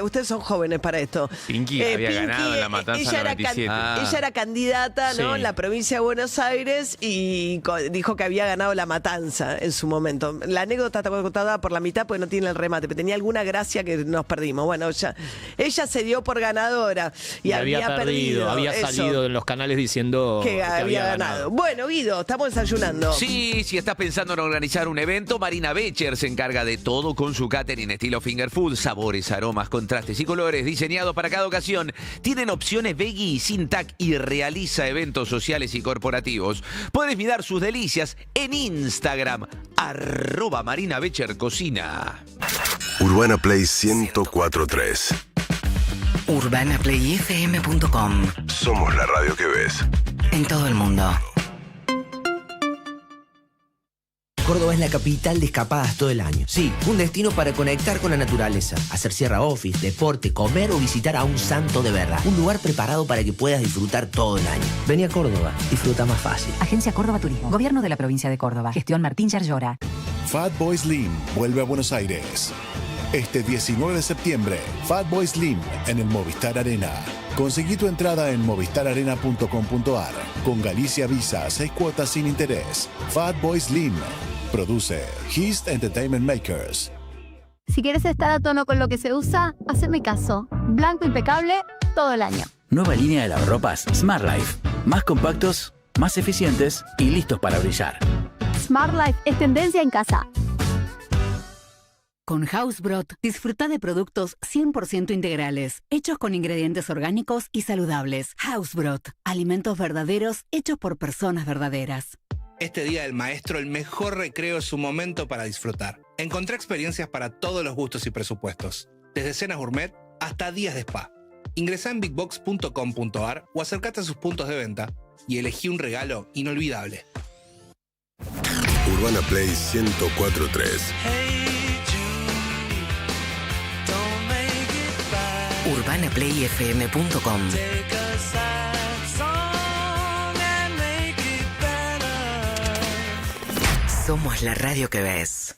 Ustedes son jóvenes para esto. Pinky había ganado en La Matanza en 97. Ella era candidata, ¿no? En la provincia de Buenos Aires y dijo que había ganado La Matanza en su momento. La anécdota está contada por la mitad porque no tiene el remate, pero tenía alguna gracia que nos perdimos. Bueno, ella se dio por ganadora y había perdido. Había salido en los canales diciendo que había ganado. Bueno, Guido, estamos desayunando. Sí, si estás pensando en organizar un evento, Marina Becher se encarga de todo con su catering estilo finger food, sabores, aromas, contrastes y colores diseñados para cada ocasión. Tienen opciones veggie y sin TAC y realiza eventos sociales y corporativos. Puedes mirar sus delicias en Instagram, @Marina Becher Cocina. Urbana Play 104.3. UrbanaPlayFM.com. Somos la radio que ves. En todo el mundo. Córdoba es la capital de escapadas todo el año. Sí, un destino para conectar con la naturaleza, hacer sierra office, deporte, comer o visitar a un santo de verdad. Un lugar preparado para que puedas disfrutar todo el año. Vení a Córdoba, disfruta más fácil. Agencia Córdoba Turismo. Gobierno de la provincia de Córdoba. Gestión Martín Yarlora. Fatboy Slim vuelve a Buenos Aires. Este 19 de septiembre, Fatboy Slim en el Movistar Arena. Conseguí tu entrada en movistararena.com.ar. Con Galicia Visa, 6 cuotas sin interés. Fatboy Slim. Produce Hist Entertainment Makers. Si quieres estar a tono con lo que se usa, haceme caso. Blanco impecable todo el año. Nueva línea de lavarropas Smart Life. Más compactos, más eficientes y listos para brillar. Smart Life es tendencia en casa. Con Hausbrot, disfruta de productos 100% integrales, hechos con ingredientes orgánicos y saludables. Hausbrot, alimentos verdaderos hechos por personas verdaderas. Este Día del Maestro, el mejor recreo es su momento para disfrutar. Encontrá experiencias para todos los gustos y presupuestos, desde cenas gourmet hasta días de spa. Ingresá en bigbox.com.ar o acércate a sus puntos de venta y elegí un regalo inolvidable. Urbana Play 104.3. UrbanaPlayFM.com. Somos la radio que ves.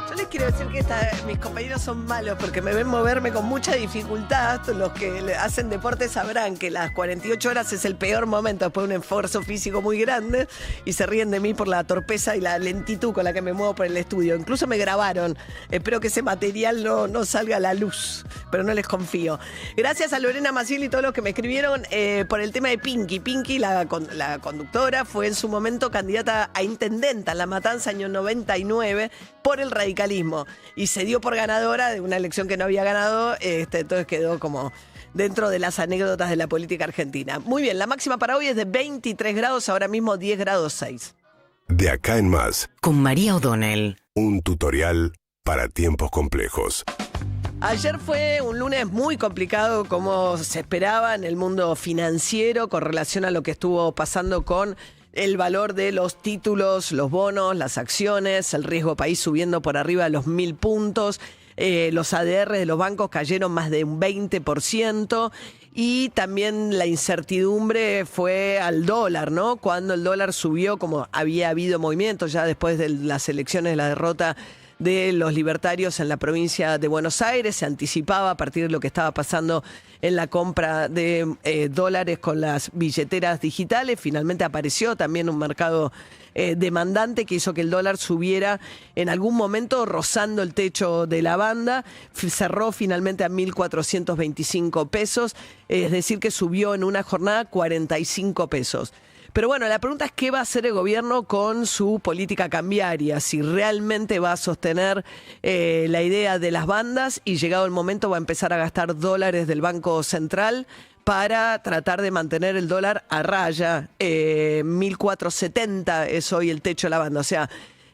Yo les les quiero decir que mis compañeros son malos porque me ven moverme con mucha dificultad. Los que hacen deporte sabrán que las 48 horas es el peor momento después de un esfuerzo físico muy grande y se ríen de mí por la torpeza y la lentitud con la que me muevo por el estudio. Incluso me grabaron. Espero que ese material no salga a la luz, pero no les confío. Gracias a Lorena Maciel y todos los que me escribieron por el tema de Pinky. Pinky, la conductora, fue en su momento candidata a intendenta en La Matanza, año 99, por el radicalismo. Y se dio por ganadora de una elección que no había ganado, entonces quedó como dentro de las anécdotas de la política argentina. Muy bien, la máxima para hoy es de 23 grados, ahora mismo 10 grados 6. De acá en más. Con María O'Donnell. Un tutorial para tiempos complejos. Ayer fue un lunes muy complicado, como se esperaba en el mundo financiero, con relación a lo que estuvo pasando con el valor de los títulos, los bonos, las acciones, el riesgo país subiendo por arriba de los 1.000 puntos, los ADR de los bancos cayeron más de un 20%, y también la incertidumbre fue al dólar, ¿no? Cuando el dólar subió, como había habido movimientos ya después de las elecciones, de la derrota de los libertarios en la provincia de Buenos Aires, se anticipaba a partir de lo que estaba pasando en la compra de dólares con las billeteras digitales. Finalmente apareció también un mercado demandante que hizo que el dólar subiera en algún momento rozando el techo de la banda. Cerró finalmente a 1.425 pesos, es decir que subió en una jornada 45 pesos. Pero bueno, la pregunta es qué va a hacer el gobierno con su política cambiaria, si realmente va a sostener la idea de las bandas y llegado el momento va a empezar a gastar dólares del Banco Central para tratar de mantener el dólar a raya. 1.470 es hoy el techo de la banda, o sea,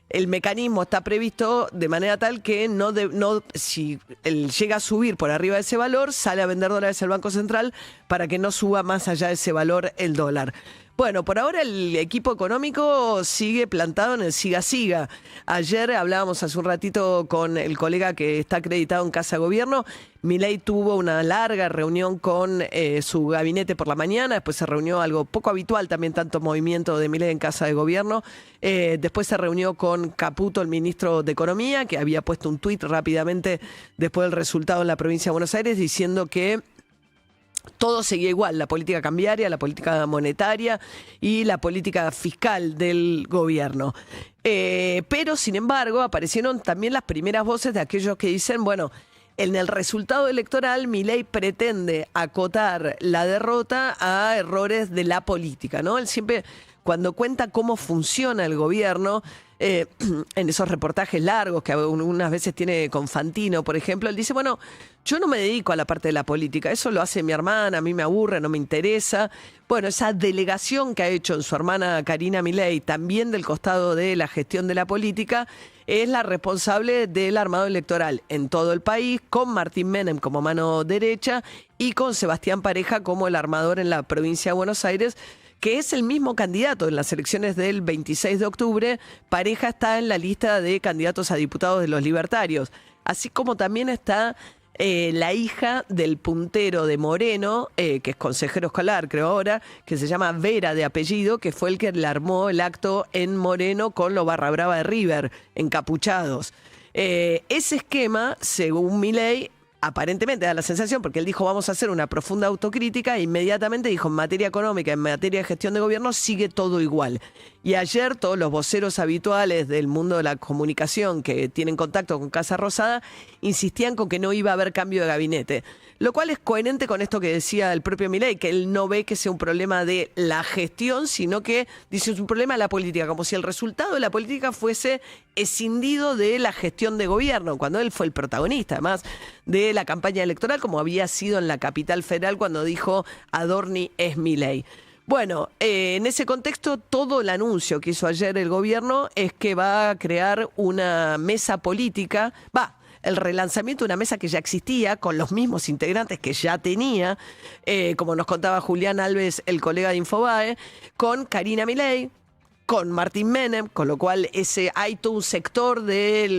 el mecanismo está previsto de manera tal que si él llega a subir por arriba de ese valor, sale a vender dólares el Banco Central para que no suba más allá de ese valor el dólar. Bueno, por ahora el equipo económico sigue plantado en el siga-siga. Ayer hablábamos hace un ratito con el colega que está acreditado en Casa de Gobierno. Milei tuvo una larga reunión con su gabinete por la mañana, después se reunió algo poco habitual, también tanto movimiento de Milei en Casa de Gobierno. Después se reunió con Caputo, el ministro de Economía, que había puesto un tuit rápidamente después del resultado en la provincia de Buenos Aires diciendo que todo seguía igual, la política cambiaria, la política monetaria y la política fiscal del gobierno. Pero, sin embargo, aparecieron también las primeras voces de aquellos que dicen, bueno, en el resultado electoral Milei pretende acotar la derrota a errores de la política, ¿no? Él siempre, cuando cuenta cómo funciona el gobierno, en esos reportajes largos que algunas veces tiene con Fantino, por ejemplo, él dice, bueno, yo no me dedico a la parte de la política, eso lo hace mi hermana, a mí me aburre, no me interesa. Bueno, esa delegación que ha hecho en su hermana Karina Milei, también del costado de la gestión de la política, es la responsable del armado electoral en todo el país, con Martín Menem como mano derecha y con Sebastián Pareja como el armador en la provincia de Buenos Aires, que es el mismo candidato en las elecciones del 26 de octubre. Pareja está en la lista de candidatos a diputados de los libertarios, así como también está la hija del puntero de Moreno, que es consejero escolar, creo ahora, que se llama Vera de apellido, que fue el que le armó el acto en Moreno con los barra brava de River, encapuchados. Ese esquema, según Milei, aparentemente da la sensación, porque él dijo vamos a hacer una profunda autocrítica, e inmediatamente dijo en materia económica, en materia de gestión de gobierno, sigue todo igual. Y ayer todos los voceros habituales del mundo de la comunicación que tienen contacto con Casa Rosada insistían con que no iba a haber cambio de gabinete. Lo cual es coherente con esto que decía el propio Milei, que él no ve que sea un problema de la gestión, sino que dice es un problema de la política, como si el resultado de la política fuese escindido de la gestión de gobierno, cuando él fue el protagonista, además de la campaña electoral, como había sido en la capital federal cuando dijo Adorni es Milei. Bueno, en ese contexto, todo el anuncio que hizo ayer el gobierno es que va a crear una mesa política, el relanzamiento de una mesa que ya existía, con los mismos integrantes que ya tenía, como nos contaba Julián Alves, el colega de Infobae, con Karina Milei, con Martín Menem, con lo cual hay todo un sector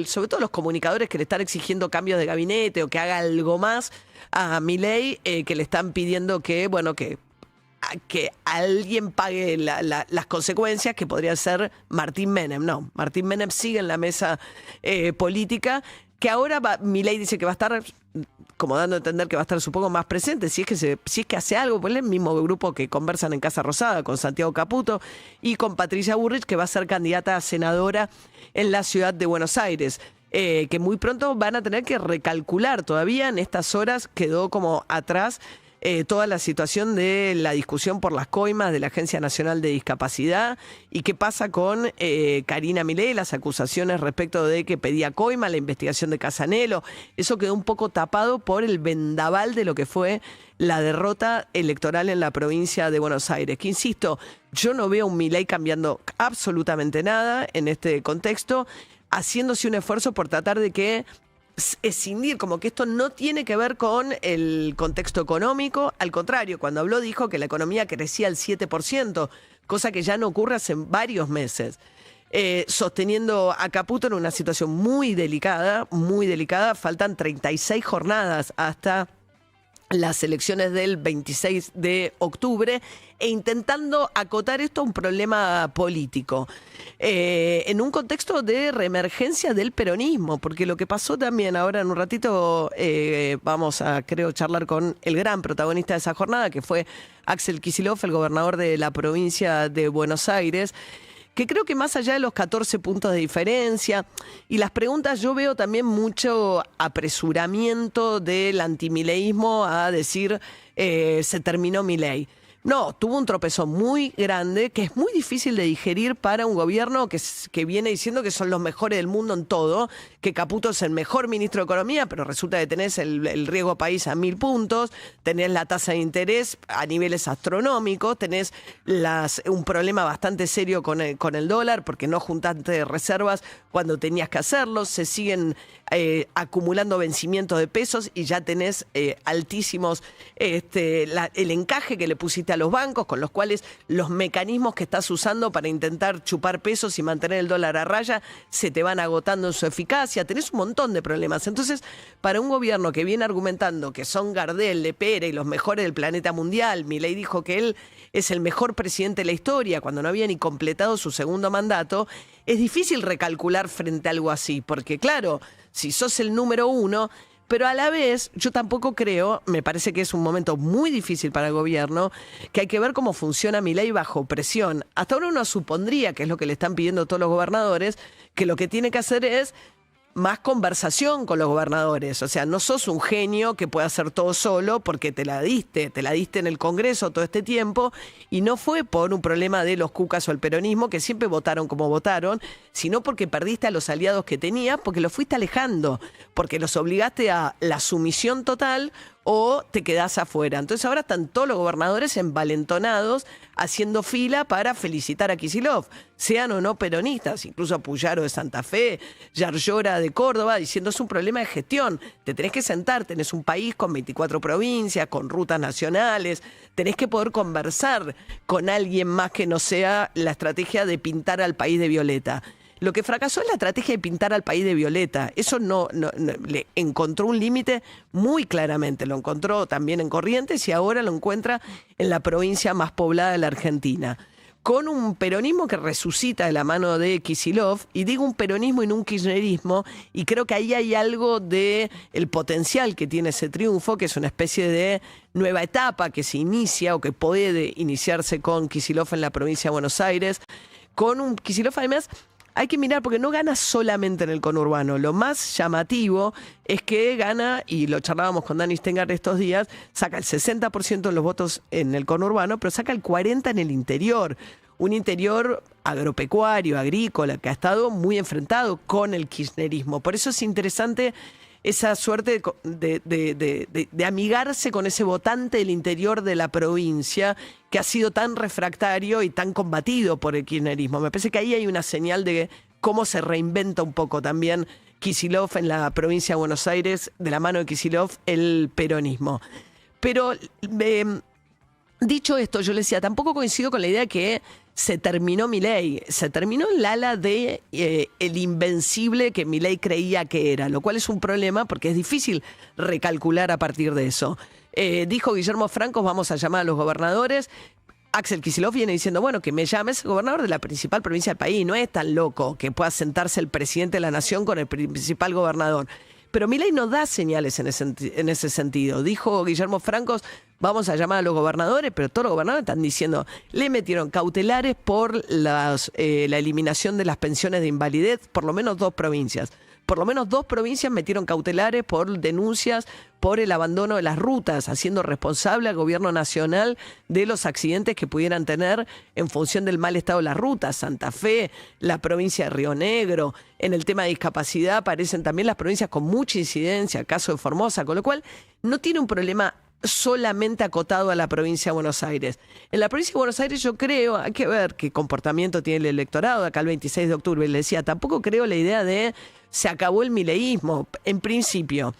sobre todo los comunicadores que le están exigiendo cambios de gabinete o que haga algo más a Milei, que le están pidiendo que que alguien pague las consecuencias, que podría ser Martín Menem. No, Martín Menem sigue en la mesa política, que ahora Milei dice que va a estar, como dando a entender que va a estar, supongo, más presente, si es que hace algo, pues es el mismo grupo que conversan en Casa Rosada, con Santiago Caputo y con Patricia Bullrich, que va a ser candidata a senadora en la ciudad de Buenos Aires. Que muy pronto van a tener que recalcular. Todavía en estas horas quedó como atrás toda la situación de la discusión por las coimas de la Agencia Nacional de Discapacidad y qué pasa con Karina Milei, las acusaciones respecto de que pedía coima, la investigación de Casanelo. Eso quedó un poco tapado por el vendaval de lo que fue la derrota electoral en la provincia de Buenos Aires. Que insisto, yo no veo a un Milei cambiando absolutamente nada en este contexto, haciéndose un esfuerzo por tratar de que escindir, como que esto no tiene que ver con el contexto económico. Al contrario, cuando habló dijo que la economía crecía al 7%, cosa que ya no ocurre hace varios meses. Sosteniendo a Caputo en una situación muy delicada, faltan 36 jornadas hasta las elecciones del 26 de octubre e intentando acotar esto a un problema político en un contexto de reemergencia del peronismo, porque lo que pasó también, ahora en un ratito vamos a, creo, charlar con el gran protagonista de esa jornada, que fue Axel Kicillof, el gobernador de la provincia de Buenos Aires, que creo que más allá de los 14 puntos de diferencia y las preguntas, yo veo también mucho apresuramiento del antimileísmo a decir se terminó Milei. No, tuvo un tropezón muy grande que es muy difícil de digerir para un gobierno que viene diciendo que son los mejores del mundo en todo, que Caputo es el mejor ministro de Economía, pero resulta que tenés el riesgo país a 1000 puntos, tenés la tasa de interés a niveles astronómicos, tenés un problema bastante serio con el dólar porque no juntaste reservas cuando tenías que hacerlo, se siguen acumulando vencimientos de pesos y ya tenés altísimos el encaje que le pusiste a los bancos, con los cuales los mecanismos que estás usando para intentar chupar pesos y mantener el dólar a raya se te van agotando en su eficacia. Tenés un montón de problemas. Entonces, para un gobierno que viene argumentando que son Gardel, Lepera y los mejores del planeta mundial, Milei dijo que él es el mejor presidente de la historia cuando no había ni completado su segundo mandato, es difícil recalcular frente a algo así, porque claro, si sos el número uno, pero a la vez yo tampoco creo, me parece que es un momento muy difícil para el gobierno, que hay que ver cómo funciona Milei bajo presión. Hasta ahora uno supondría, que es lo que le están pidiendo todos los gobernadores, que lo que tiene que hacer es más conversación con los gobernadores. O sea, no sos un genio que pueda hacer todo solo porque te la diste en el Congreso todo este tiempo y no fue por un problema de los cucas o el peronismo, que siempre votaron como votaron, sino porque perdiste a los aliados que tenías, porque los fuiste alejando, porque los obligaste a la sumisión total o te quedás afuera. Entonces ahora están todos los gobernadores envalentonados haciendo fila para felicitar a Kicillof, sean o no peronistas, incluso Puyaro de Santa Fe, Yarlora de Córdoba, diciendo es un problema de gestión, te tenés que sentar, tenés un país con 24 provincias, con rutas nacionales, tenés que poder conversar con alguien más que no sea la estrategia de pintar al país de violeta. Lo que fracasó es la estrategia de pintar al país de violeta. Eso no le encontró un límite muy claramente. Lo encontró también en Corrientes y ahora lo encuentra en la provincia más poblada de la Argentina. Con un peronismo que resucita de la mano de Kicillof, y digo un peronismo y no un kirchnerismo, y creo que ahí hay algo de el potencial que tiene ese triunfo, que es una especie de nueva etapa que se inicia o que puede iniciarse con Kicillof en la provincia de Buenos Aires. Con un Kicillof además hay que mirar porque no gana solamente en el conurbano. Lo más llamativo es que gana, y lo charlábamos con Dani Stengar estos días, saca el 60% de los votos en el conurbano, pero saca el 40% en el interior. Un interior agropecuario, agrícola, que ha estado muy enfrentado con el kirchnerismo. Por eso es interesante esa suerte de amigarse con ese votante del interior de la provincia que ha sido tan refractario y tan combatido por el kirchnerismo. Me parece que ahí hay una señal de cómo se reinventa un poco también Kicillof en la provincia de Buenos Aires, de la mano de Kicillof, el peronismo. Pero dicho esto, yo le decía, tampoco coincido con la idea que se terminó Milei, se terminó el ala de el invencible que Milei creía que era, lo cual es un problema porque es difícil recalcular a partir de eso. Dijo Guillermo Franco, vamos a llamar a los gobernadores, Axel Kicillof viene diciendo, bueno, que me llames gobernador de la principal provincia del país. No es tan loco que pueda sentarse el presidente de la nación con el principal gobernador. Pero Milei no da señales en ese sentido. Dijo Guillermo Francos, vamos a llamar a los gobernadores, pero todos los gobernadores están diciendo, le metieron cautelares por la eliminación de las pensiones de invalidez, por lo menos 2 provincias. Por lo menos 2 provincias metieron cautelares por denuncias por el abandono de las rutas, haciendo responsable al gobierno nacional de los accidentes que pudieran tener en función del mal estado de las rutas. Santa Fe, la provincia de Río Negro. En el tema de discapacidad aparecen también las provincias con mucha incidencia, caso de Formosa, con lo cual no tiene un problema solamente acotado a la provincia de Buenos Aires. En la provincia de Buenos Aires yo creo, hay que ver qué comportamiento tiene el electorado, acá el 26 de octubre le decía, tampoco creo la idea de se acabó el mileísmo. En principio,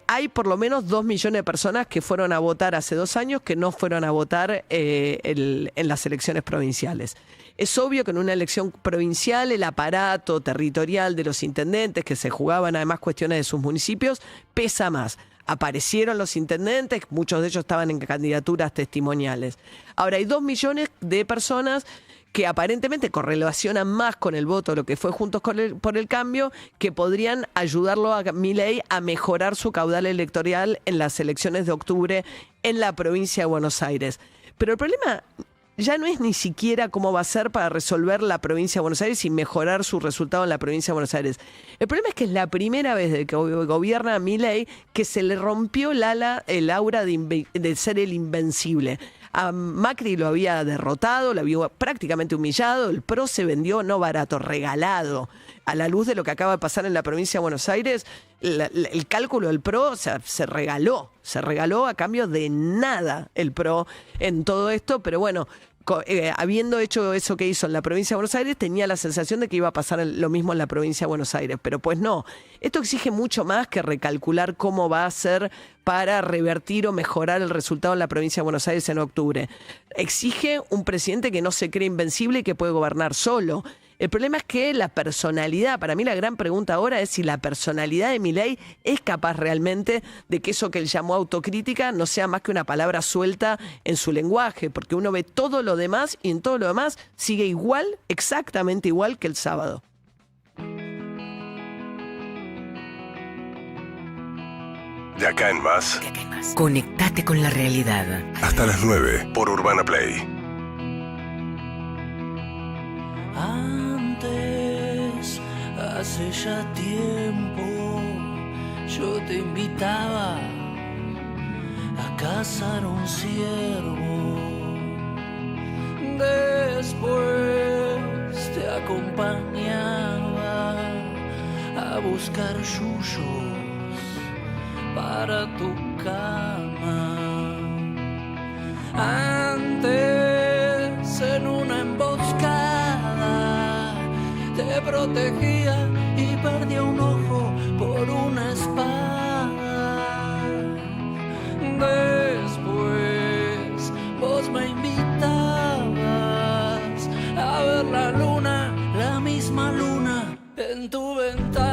hay por lo menos 2 millones de personas que fueron a votar hace 2 años que no fueron a votar en las elecciones provinciales. Es obvio que en una elección provincial el aparato territorial de los intendentes, que se jugaban además cuestiones de sus municipios, pesa más. Aparecieron los intendentes, muchos de ellos estaban en candidaturas testimoniales. Ahora hay 2 millones de personas que aparentemente correlacionan más con el voto, lo que fue Juntos por el Cambio, que podrían ayudarlo a Milei a mejorar su caudal electoral en las elecciones de octubre en la provincia de Buenos Aires. Pero el problema ya no es ni siquiera cómo va a ser para resolver la provincia de Buenos Aires y mejorar su resultado en la provincia de Buenos Aires. El problema es que es la primera vez desde que gobierna Milei que se le rompió el aura de ser el invencible. A Macri lo había derrotado, lo había prácticamente humillado, el PRO se vendió no barato, regalado. A la luz de lo que acaba de pasar en la provincia de Buenos Aires, el cálculo del PRO se regaló a cambio de nada el PRO en todo esto, pero bueno, habiendo hecho eso que hizo en la provincia de Buenos Aires, tenía la sensación de que iba a pasar lo mismo en la provincia de Buenos Aires, pero pues no. Esto exige mucho más que recalcular cómo va a ser para revertir o mejorar el resultado en la provincia de Buenos Aires en octubre. Exige un presidente que no se cree invencible y que puede gobernar solo. El problema es que la personalidad, para mí la gran pregunta ahora es si la personalidad de Milei es capaz realmente de que eso que él llamó autocrítica no sea más que una palabra suelta en su lenguaje, porque uno ve todo lo demás y en todo lo demás sigue igual, exactamente igual que el sábado. De acá en más. Conectate con la realidad. Hasta las 9 por Urbana Play. Antes, hace ya tiempo, yo te invitaba a cazar un ciervo. Después te acompañaba a buscar yuyos para tu cama. Antes, en una emboscada, te protegía y perdía un ojo por una espada. Después, vos me invitabas a ver la luna, la misma luna en tu ventana.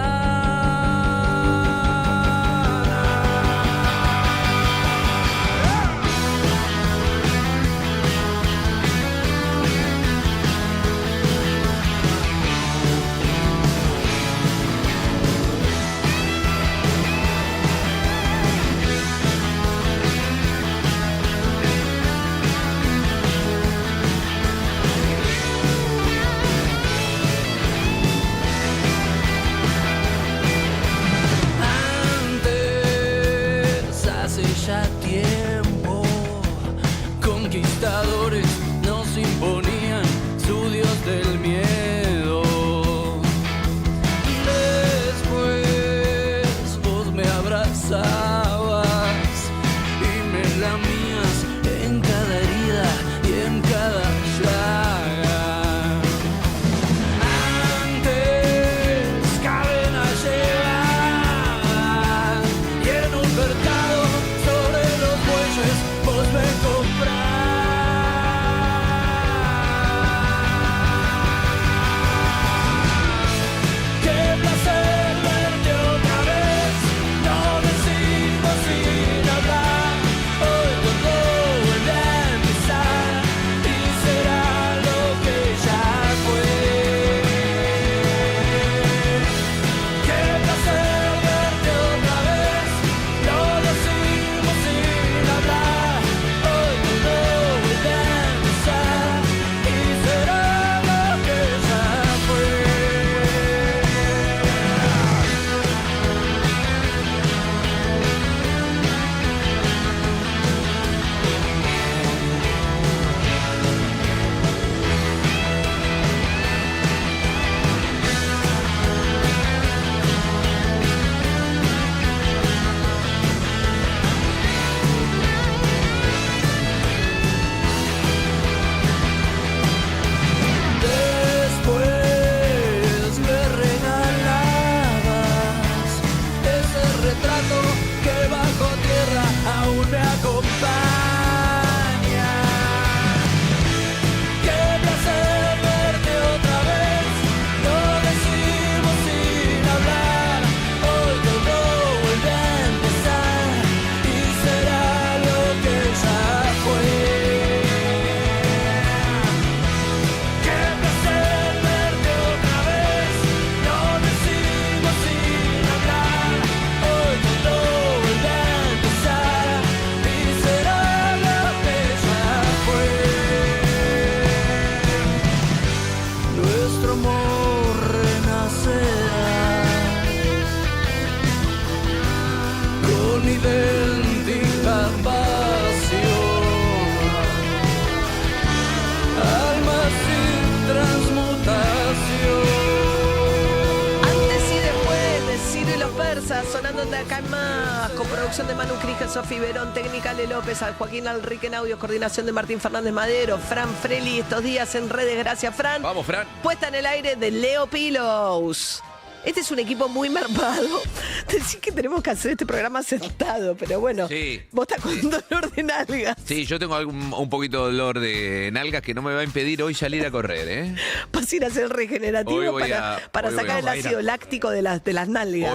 Casa, sonando de acá en más, con producción de Manu Crija, Sofi Verón, técnica Le López, al Joaquín Alrique en audio, coordinación de Martín Fernández Madero, Fran Freli, estos días en redes, gracias Fran. Vamos, Fran. Puesta en el aire de Leo Pilos. Este es un equipo muy mermado. Decís que tenemos que hacer este programa sentado, pero bueno, Sí. vos estás con dolor de nalgas. Sí, yo tengo un poquito de dolor de nalgas que no me va a impedir hoy salir a correr, ¿eh? Vas a ir a hacer el regenerativo Hoy voy para hoy sacar el voy a ir ácido láctico de las nalgas.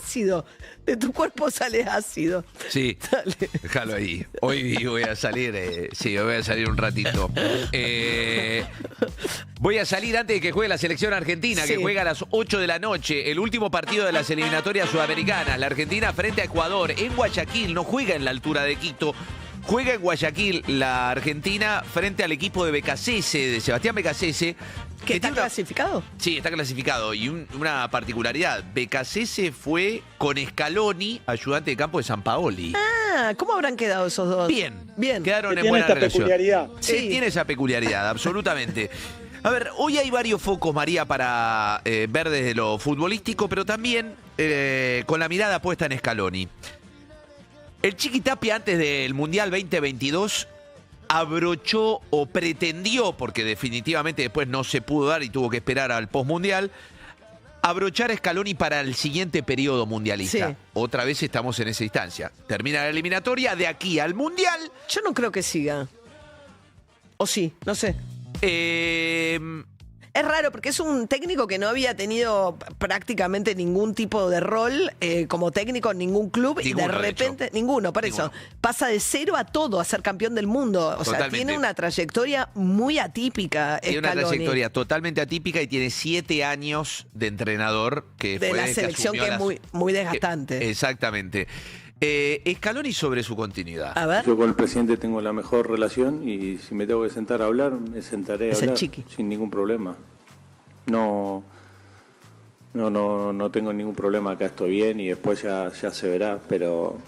Ácido. De tu cuerpo sale ácido. Sí, déjalo ahí. Hoy voy a salir, voy a salir un ratito. Voy a salir antes de que juegue la selección argentina, que juega a las 8 de la noche, el último partido de las eliminatorias sudamericanas. La Argentina frente a Ecuador, en Guayaquil, no juega en la altura de Quito. Juega en Guayaquil la Argentina frente al equipo de Becasese, de Sebastián Becasese. ¿Que está clasificado? Sí, está clasificado. Y una particularidad, Becasese fue con Scaloni, ayudante de campo de Sampaoli. Ah, ¿cómo habrán quedado esos dos? Bien. Bien. Quedaron en Tiene buena esta relación. peculiaridad. Sí, tiene esa peculiaridad, absolutamente. A ver, hoy hay varios focos, María, para ver desde lo futbolístico, pero también con la mirada puesta en Scaloni. El Chiqui Tapia, antes del Mundial 2022, abrochó o pretendió, porque definitivamente después no se pudo dar y tuvo que esperar al postmundial, abrochar a Scaloni para el siguiente periodo mundialista. Sí. Otra vez estamos en esa instancia. Termina la eliminatoria, de aquí al Mundial. Yo no creo que siga. O sí, no sé. Es raro porque es un técnico que no había tenido prácticamente ningún tipo de rol como técnico en ningún club y de repente, ninguno, por eso, pasa de cero a todo a ser campeón del mundo. O sea, tiene una trayectoria muy atípica. Tiene una Scaloni. trayectoria totalmente atípica y tiene 7 años de entrenador que de fue la selección que es muy desgastante. Exactamente. Scaloni sobre su continuidad. A ver. Yo con el presidente tengo la mejor relación y si me tengo que sentar a hablar, me sentaré a Es el hablar Chiqui. sin ningún problema. No tengo ningún problema, acá estoy bien y después ya se verá, pero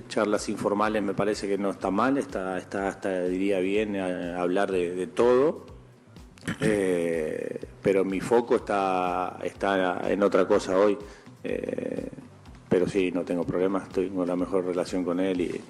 charlas informales me parece que no está mal, está hasta diría bien hablar de todo, pero mi foco está en otra cosa hoy. Pero sí, no tengo problemas, tengo la mejor relación con él y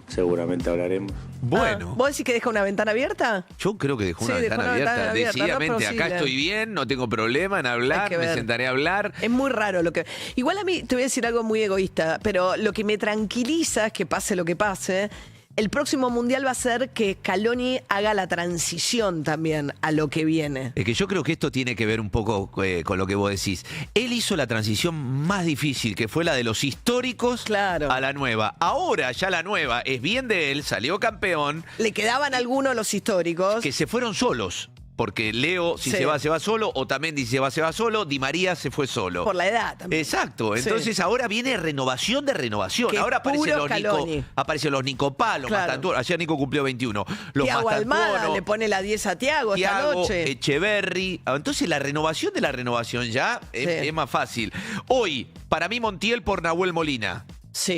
seguramente hablaremos. Bueno. ¿Vos decís que deja una ventana abierta? Yo creo que dejó una Sí, ventana abierta. Decididamente, no es acá posible. estoy bien, no tengo problema en hablar, me ver. sentaré a hablar. Es muy raro lo que... Igual a mí, te voy a decir algo muy egoísta, pero lo que me tranquiliza es que pase lo que pase. El próximo Mundial va a ser que Scaloni haga la transición también a lo que viene. Es que yo creo que esto tiene que ver un poco con lo que vos decís. Él hizo la transición más difícil, que fue la de los históricos a la nueva. Ahora ya la nueva es bien de él, salió campeón. Le quedaban algunos los históricos. Que se fueron solos. Porque Leo, si se va solo. Otamendi, si se va solo. Di María se fue solo. Por la edad también. Exacto. Entonces Sí. ahora viene renovación de renovación. Que Ahora puro Scaloni. aparecen los Nico Palos, Claro. Mastantuono. Ayer Nico cumplió 21. Los Thiago Almada Mastantuono, le pone la 10 a Thiago esta Thiago, noche. Echeverry. Entonces la renovación de la renovación ya es más fácil. Hoy, para mí Montiel por Nahuel Molina.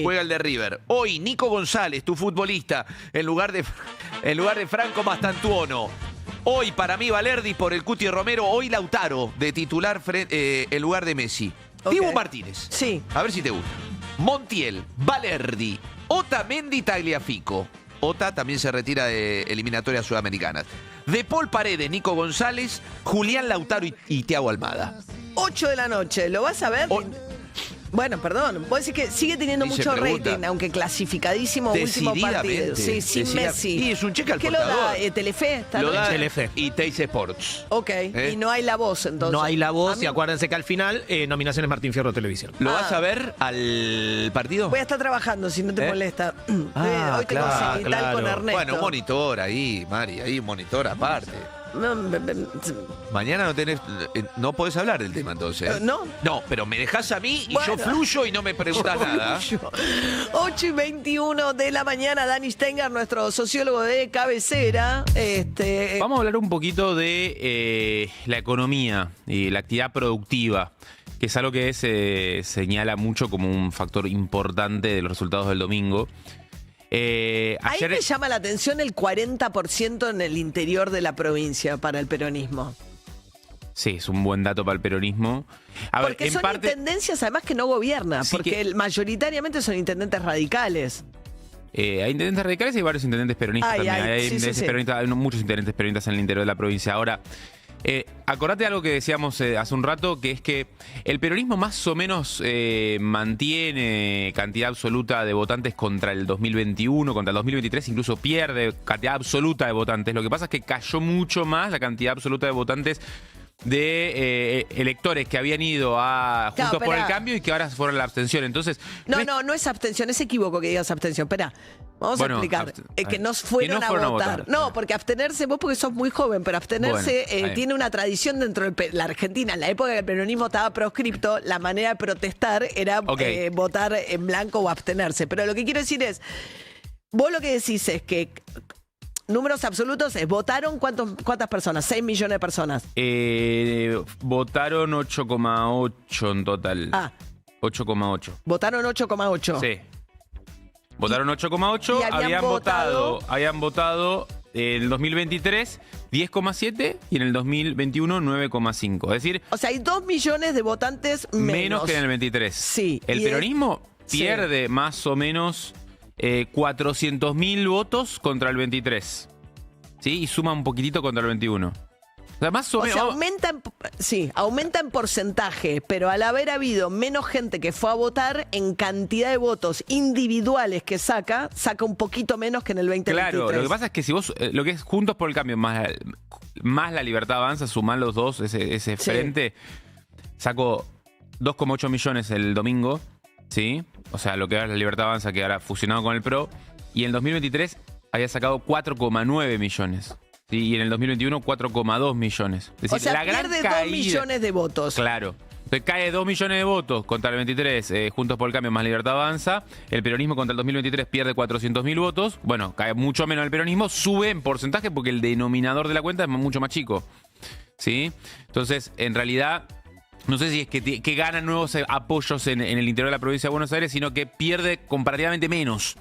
Juega el de River. Hoy, Nico González, tu futbolista, en lugar de Franco Mastantuono. Hoy, para mí, Valerdi por el Cuti Romero. Hoy, Lautaro, de titular en lugar de Messi. Dibu Martínez. Sí. A ver si te gusta. Montiel, Valerdi, Otamendi, Tagliafico. Ota también se retira de eliminatorias sudamericanas. De Paul Paredes, Nico González, Julián Lautaro y Thiago Almada. 8 de la noche, ¿lo vas a ver? Bueno, perdón, vos decís que sigue teniendo Y se mucho pregunta. rating, aunque clasificadísimo último partido. Sí, sin Messi. Y es un cheque al ¿Qué lo da? portador. ¿Telefe? ¿Esta Lo da noche? Telefe. y Teis Sports. Ok, y no hay la voz entonces. No hay la A voz mí- y acuérdense que al final, nominaciones Martín Fierro Televisión. ¿Lo vas a ver al partido? Voy a estar trabajando, si no te molesta. Hoy tengo cenital con Ernesto. Bueno, un monitor ahí, Mari, ahí un monitor aparte. Mañana no tenés, no podés hablar del tema entonces. ¿No? No, pero me dejás a mí y Bueno. yo fluyo y no me preguntas nada. 8:21 de la mañana, Dani Stenger, nuestro sociólogo de cabecera. Vamos a hablar un poquito de la economía y la actividad productiva, que es algo que se señala mucho como un factor importante de los resultados del domingo. Ahí Ayer me llama la atención el 40% en el interior de la provincia para el peronismo. Sí, es un buen dato para el peronismo. A Porque ver, son intendencias además que no gobierna, Sí, porque mayoritariamente son intendentes radicales. Hay intendentes radicales y hay varios intendentes peronistas también. Hay intendentes peronistas, hay muchos intendentes peronistas en el interior de la provincia. Ahora, acordate algo que decíamos hace un rato, que es que el peronismo más o menos mantiene cantidad absoluta de votantes contra el 2021, contra el 2023, incluso pierde cantidad absoluta de votantes. Lo que pasa es que cayó mucho más la cantidad absoluta de votantes de electores que habían ido a Juntos por el Cambio y que ahora fueron a la abstención. Entonces, no es abstención, es equívoco que digas abstención. Espera, vamos a explicar. Que no fueron, a votar. No, porque abstenerse, vos porque sos muy joven, pero abstenerse tiene una tradición dentro de la Argentina. En la época que el peronismo estaba proscripto, la manera de protestar era votar en blanco o abstenerse. Pero lo que quiero decir es, vos lo que decís es que números absolutos es, ¿votaron cuántas personas? 6 millones de personas. Votaron 8,8 en total. 8,8. Votaron 8,8. Sí. Votaron 8,8. Habían votado en el 2023 10,7 y en el 2021 9,5. Es decir, o sea, hay 2 millones de votantes menos que en el 23. Sí. El peronismo pierde más o menos 400.000 votos contra el 23. ¿Sí? Y suma un poquitito contra el 21. O sea, más o menos. aumenta en porcentaje, pero al haber habido menos gente que fue a votar, en cantidad de votos individuales que saca un poquito menos que en el 2023. Claro, lo que pasa es que si vos, lo que es Juntos por el Cambio más la Libertad Avanza, sumás los dos, ese frente, sacó 2,8 millones el domingo. ¿Sí? O sea, lo que era la Libertad Avanza, que ahora fusionado con el PRO. Y en el 2023 había sacado 4,9 millones. ¿Sí? Y en el 2021 4,2 millones. Es decir, o sea, la gran pierde caída, 2 millones de votos. Claro. Entonces cae 2 millones de votos contra el 23, Juntos por el Cambio más Libertad Avanza. El peronismo contra el 2023 pierde 400.000 votos. Bueno, cae mucho menos el peronismo. Sube en porcentaje porque el denominador de la cuenta es mucho más chico. ¿Sí? Entonces, en realidad, no sé si es que gana nuevos apoyos en el interior de la provincia de Buenos Aires, sino que pierde comparativamente menos.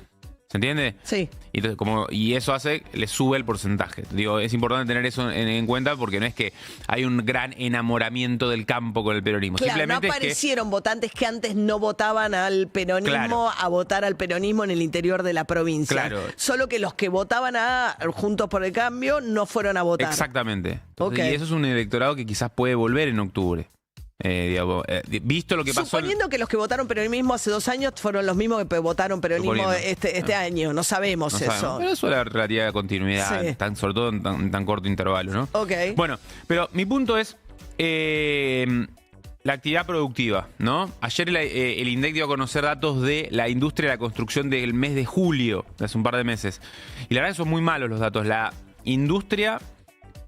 ¿Se entiende? Sí. Y eso le sube el porcentaje. Digo, es importante tener eso en cuenta porque no es que hay un gran enamoramiento del campo con el peronismo. Claro, simplemente no aparecieron votantes que antes no votaban al peronismo a votar al peronismo en el interior de la provincia. Claro. Solo que los que votaban a Juntos por el Cambio no fueron a votar. Exactamente. Entonces, y eso es un electorado que quizás puede volver en octubre. Visto lo que pasó. Suponiendo que los que votaron peronismo hace 2 años fueron los mismos que votaron peronismo este año. No sabemos eso. Pero eso es la relativa continuidad, sobre todo en tan corto intervalo, ¿no? Ok. Bueno, pero mi punto es la actividad productiva, ¿no? Ayer el INDEC dio a conocer datos de la industria de la construcción del mes de julio, de hace un par de meses. Y la verdad que son muy malos los datos. La industria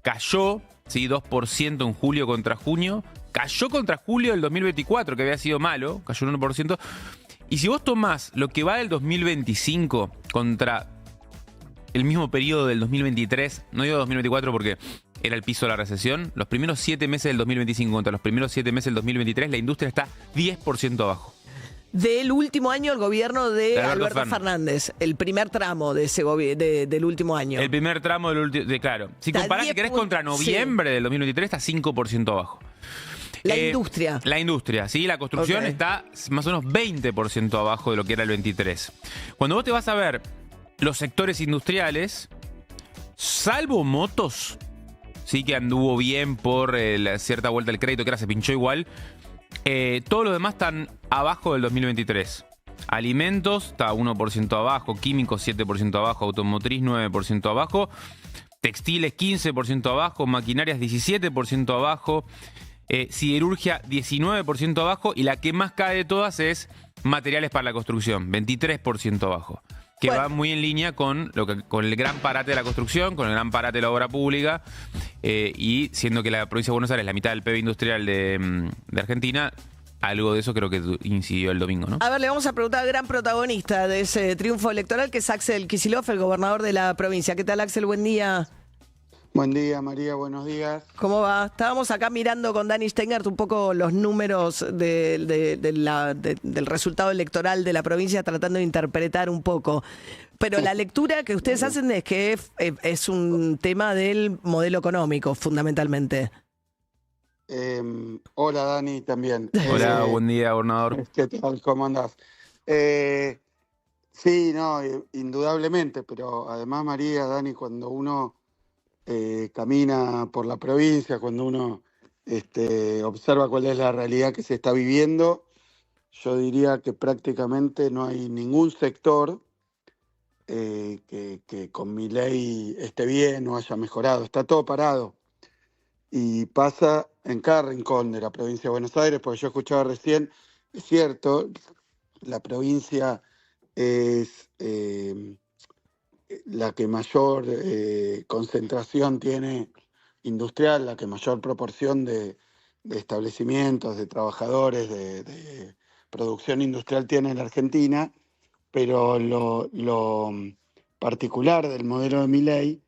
cayó, ¿sí? 2% en julio contra junio. Cayó contra julio del 2024, que había sido malo, cayó un 1%. Y si vos tomás lo que va del 2025 contra el mismo periodo del 2023, no digo 2024 porque era el piso de la recesión, los primeros 7 meses del 2025 contra los primeros 7 meses del 2023, la industria está 10% abajo. Del último año el gobierno de Alberto Fernández, el primer tramo de ese del último año. El primer tramo del último, claro. Si comparás, si querés, contra noviembre del 2023, está 5% abajo. La industria. La industria, sí. La construcción está más o menos 20% abajo de lo que era el 23. Cuando vos te vas a ver los sectores industriales, salvo motos, sí que anduvo bien por cierta vuelta del crédito, que ahora se pinchó igual, todos los demás están abajo del 2023. Alimentos está 1% abajo, químicos 7% abajo, automotriz 9% abajo, textiles 15% abajo, maquinarias 17% abajo, siderurgia 19% abajo y la que más cae de todas es materiales para la construcción, 23% abajo. Que va muy en línea con el gran parate de la construcción, con el gran parate de la obra pública, y siendo que la provincia de Buenos Aires es la mitad del PIB industrial de Argentina, algo de eso creo que incidió el domingo, ¿no? A ver, le vamos a preguntar al gran protagonista de ese triunfo electoral, que es Axel Kicillof, el gobernador de la provincia. ¿Qué tal, Axel? Buen día. Buen día, María, buenos días. ¿Cómo va? Estábamos acá mirando con Dani Steingart un poco los números del resultado electoral de la provincia, tratando de interpretar un poco. Pero la lectura que ustedes hacen es que es un tema del modelo económico, fundamentalmente. Hola Dani también. Hola, buen día, gobernador. ¿Qué tal? ¿Cómo andás? Sí, no, indudablemente, pero además María, Dani, cuando uno camina por la provincia, cuando uno observa cuál es la realidad que se está viviendo, yo diría que prácticamente no hay ningún sector que con mi ley esté bien o haya mejorado. Está todo parado. Y pasa en cada rincón de la provincia de Buenos Aires, porque yo escuchaba recién, es cierto, la provincia es la que mayor concentración tiene industrial, la que mayor proporción de establecimientos, de trabajadores, de producción industrial tiene en la Argentina, pero lo particular del modelo de Milei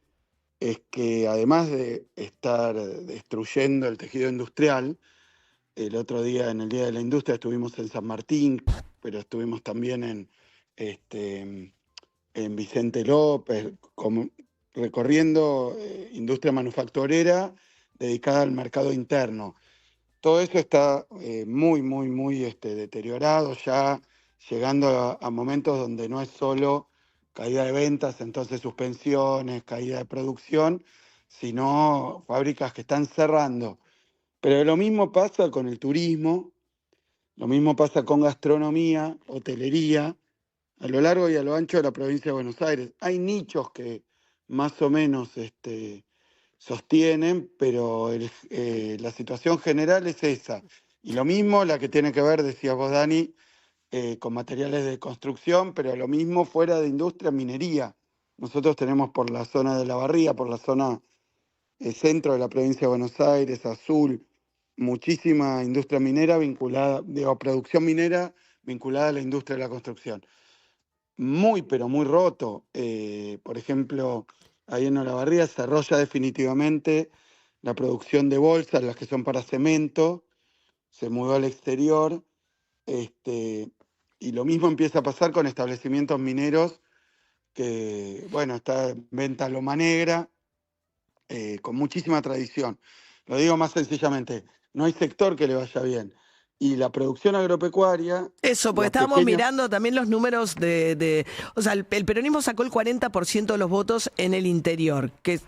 es que además de estar destruyendo el tejido industrial, el otro día, en el Día de la Industria, estuvimos en San Martín, pero estuvimos también en Vicente López, recorriendo industria manufacturera dedicada al mercado interno. Todo eso está muy deteriorado, ya llegando a momentos donde no es solo caída de ventas, entonces suspensiones, caída de producción, sino fábricas que están cerrando. Pero lo mismo pasa con el turismo, lo mismo pasa con gastronomía, hotelería, a lo largo y a lo ancho de la provincia de Buenos Aires. Hay nichos que más o menos sostienen, pero la situación general es esa. Y lo mismo la que tiene que ver, decías vos, Dani, con materiales de construcción, pero lo mismo fuera de industria, minería. Nosotros tenemos por la zona de La Barría, por la zona centro de la provincia de Buenos Aires, Azul, muchísima industria minera vinculada, producción minera vinculada a la industria de la construcción. Muy, pero muy roto. Por ejemplo, ahí en Olavarría cerró ya definitivamente la producción de bolsas, las que son para cemento, se mudó al exterior, y lo mismo empieza a pasar con establecimientos mineros que, bueno, está en venta loma negra, con muchísima tradición. Lo digo más sencillamente, no hay sector que le vaya bien. Y la producción agropecuaria... Eso, porque estábamos mirando también los números o sea, el peronismo sacó el 40% de los votos en el interior, que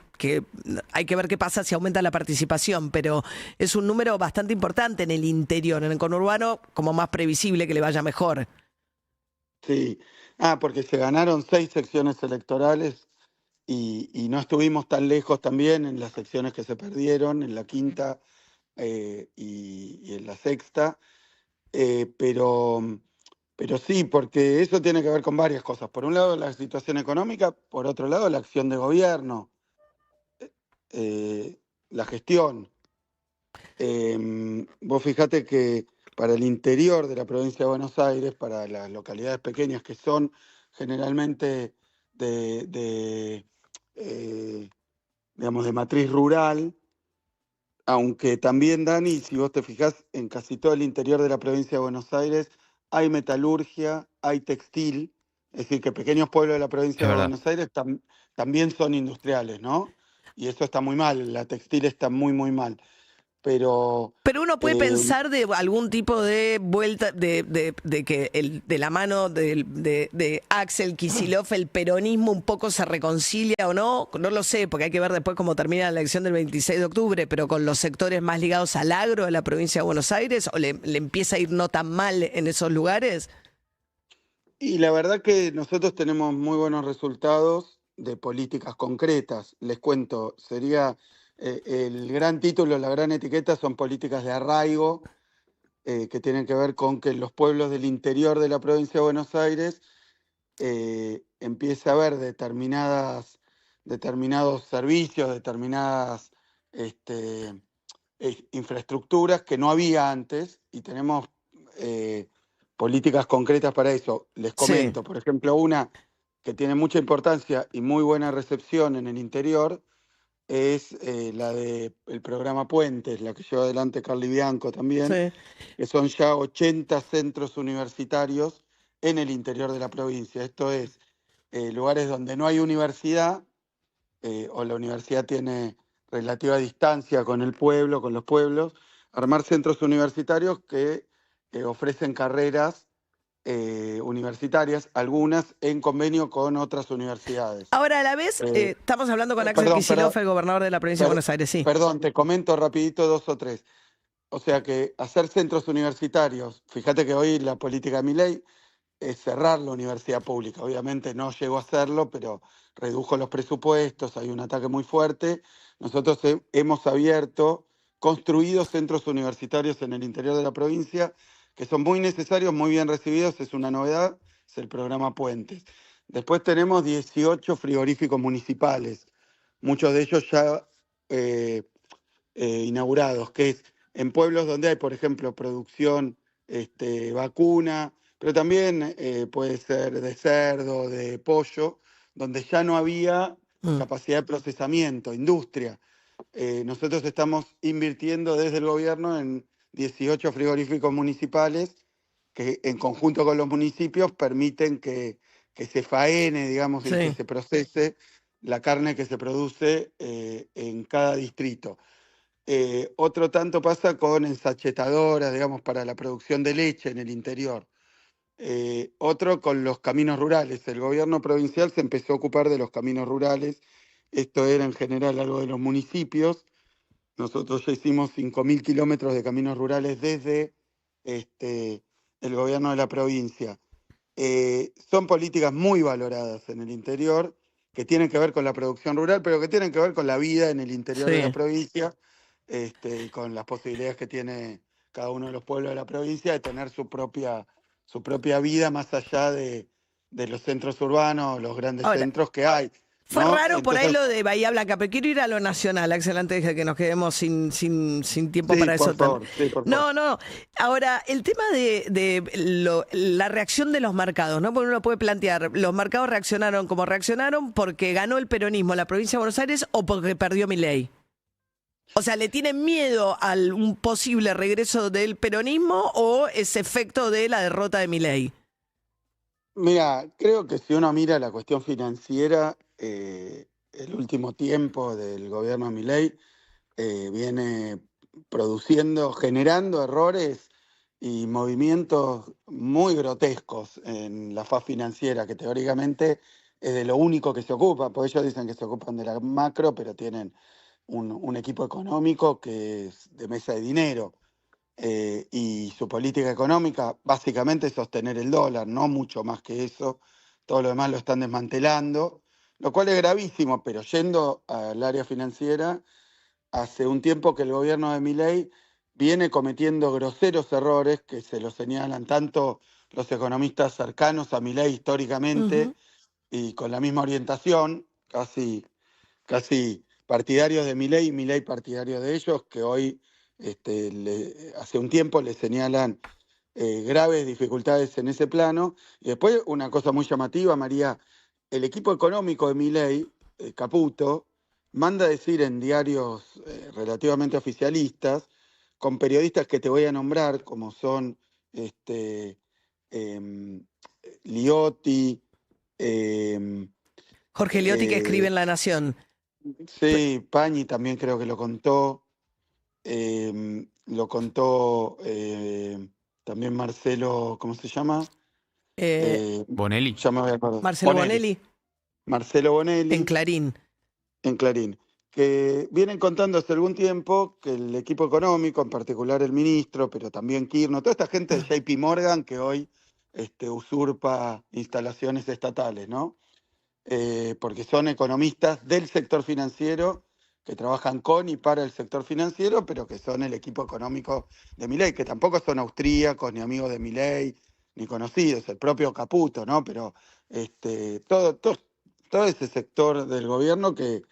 hay que ver qué pasa si aumenta la participación, pero es un número bastante importante en el interior, en el conurbano como más previsible que le vaya mejor. Sí, porque se ganaron 6 secciones electorales y no estuvimos tan lejos también en las secciones que se perdieron, en la quinta y en la sexta, pero sí, porque eso tiene que ver con varias cosas. Por un lado, la situación económica, por otro lado, la acción de gobierno, la gestión. Vos fijate que para el interior de la provincia de Buenos Aires, para las localidades pequeñas que son generalmente digamos, de matriz rural, aunque también, Dani, si vos te fijás, en casi todo el interior de la provincia de Buenos Aires hay metalurgia, hay textil, es decir, que pequeños pueblos de la provincia de Buenos Aires también son industriales, ¿no? Y eso está muy mal, la textil está muy mal. Pero uno puede pensar de algún tipo de vuelta, de que de la mano de Axel Kicillof el peronismo un poco se reconcilia o no lo sé, porque hay que ver después cómo termina la elección del 26 de octubre, pero con los sectores más ligados al agro de la provincia de Buenos Aires, o le empieza a ir no tan mal en esos lugares. Y la verdad que nosotros tenemos muy buenos resultados de políticas concretas. Les cuento, sería... el gran título, la gran etiqueta son políticas de arraigo que tienen que ver con que en los pueblos del interior de la provincia de Buenos Aires empieza a haber determinados servicios, determinadas infraestructuras que no había antes y tenemos políticas concretas para eso. Les comento, por ejemplo, una que tiene mucha importancia y muy buena recepción en el interior es la del programa Puentes, la que lleva adelante Carly Bianco también, que son ya 80 centros universitarios en el interior de la provincia. Esto es, lugares donde no hay universidad, o la universidad tiene relativa distancia con el pueblo, con los pueblos, armar centros universitarios que ofrecen carreras universitarias, algunas en convenio con otras universidades. Ahora, a la vez, estamos hablando con Axel Kicillof, el gobernador de la provincia de Buenos Aires, sí. Perdón, te comento rapidito 2 o 3. O sea que hacer centros universitarios, fíjate que hoy la política de Milei es cerrar la universidad pública. Obviamente no llegó a hacerlo, pero redujo los presupuestos, hay un ataque muy fuerte. Nosotros hemos construido centros universitarios en el interior de la provincia, que son muy necesarios, muy bien recibidos, es una novedad, es el programa Puentes. Después tenemos 18 frigoríficos municipales, muchos de ellos ya inaugurados, que es en pueblos donde hay, por ejemplo, producción vacuna, pero también puede ser de cerdo, de pollo, donde ya no había capacidad de procesamiento, industria. Nosotros estamos invirtiendo desde el gobierno en 18 frigoríficos municipales que en conjunto con los municipios permiten que se faene, digamos, y que se procese la carne que se produce en cada distrito. Otro tanto pasa con ensachetadoras, digamos, para la producción de leche en el interior. Otro con los caminos rurales. El gobierno provincial se empezó a ocupar de los caminos rurales. Esto era en general algo de los municipios. Nosotros ya hicimos 5.000 kilómetros de caminos rurales desde el gobierno de la provincia. Son políticas muy valoradas en el interior, que tienen que ver con la producción rural, pero que tienen que ver con la vida en el interior de la provincia, con las posibilidades que tiene cada uno de los pueblos de la provincia de tener su propia vida más allá de los centros urbanos, los grandes centros que hay. Fue raro por ahí lo de Bahía Blanca, pero quiero ir a lo nacional, Axel, antes de que nos quedemos sin tiempo para eso. Por favor. No. Ahora, el tema de la reacción de los mercados, ¿no? Porque uno puede plantear, ¿los mercados reaccionaron como reaccionaron porque ganó el peronismo en la provincia de Buenos Aires o porque perdió Milei? O sea, ¿le tienen miedo a un posible regreso del peronismo o ese efecto de la derrota de Milei? Mira, creo que si uno mira la cuestión financiera, el último tiempo del gobierno de Milei viene generando errores y movimientos muy grotescos en la faz financiera, que teóricamente es de lo único que se ocupa, porque ellos dicen que se ocupan de la macro, pero tienen un equipo económico que es de mesa de dinero. Y su política económica básicamente es sostener el dólar, no mucho más que eso. Todo lo demás lo están desmantelando, lo cual es gravísimo, pero yendo al área financiera, hace un tiempo que el gobierno de Milei viene cometiendo groseros errores que se los señalan tanto los economistas cercanos a Milei históricamente y con la misma orientación, casi partidarios de Milei y Milei partidario de ellos, que hoy hace un tiempo le señalan graves dificultades en ese plano. Y después una cosa muy llamativa, María, el equipo económico de Milei, Caputo, manda a decir en diarios relativamente oficialistas, con periodistas que te voy a nombrar, como son Liotti. Jorge Liotti, que escribe en La Nación. Sí, Pañi también creo que lo contó. Lo contó también Marcelo, ¿cómo se llama? Bonelli. Ya me voy a acordar. Marcelo Bonelli. Marcelo Bonelli. En Clarín. En Clarín. Que vienen contando hace algún tiempo que el equipo económico, en particular el ministro, pero también Kirchner, toda esta gente de JP Morgan que hoy usurpa instalaciones estatales, ¿no? Porque son economistas del sector financiero que trabajan con y para el sector financiero, pero que son el equipo económico de Milei, que tampoco son austríacos, ni amigos de Milei, ni conocidos, el propio Caputo, ¿no? Pero todo ese sector del gobierno que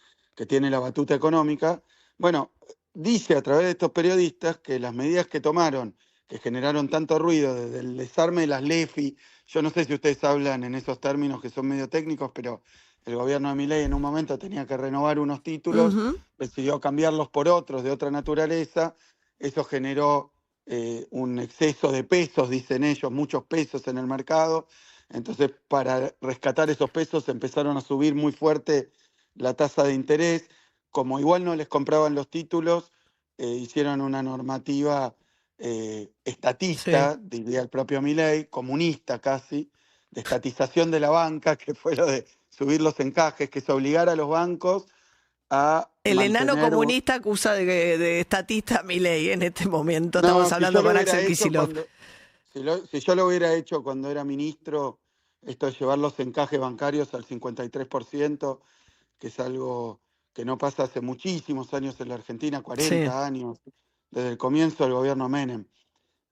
tiene la batuta económica, bueno, dice a través de estos periodistas que las medidas que tomaron, que generaron tanto ruido, desde el desarme de las LEFI, yo no sé si ustedes hablan en esos términos que son medio técnicos, pero el gobierno de Milei en un momento tenía que renovar unos títulos, decidió cambiarlos por otros de otra naturaleza, eso generó un exceso de pesos, dicen ellos, muchos pesos en el mercado, entonces para rescatar esos pesos empezaron a subir muy fuerte la tasa de interés, como igual no les compraban los títulos, hicieron una normativa estatista, diría el propio Milei, comunista casi, de estatización de la banca, que fue lo de subir los encajes, que es obligar a los bancos a... El enano comunista acusa de estatista a Milei en este momento. No, Estamos si hablando yo lo con hubiera Axel hecho Kicillof. Si yo lo hubiera hecho cuando era ministro, esto de llevar los encajes bancarios al 53%, que es algo que no pasa hace muchísimos años en la Argentina, 40 años, desde el comienzo del gobierno Menem,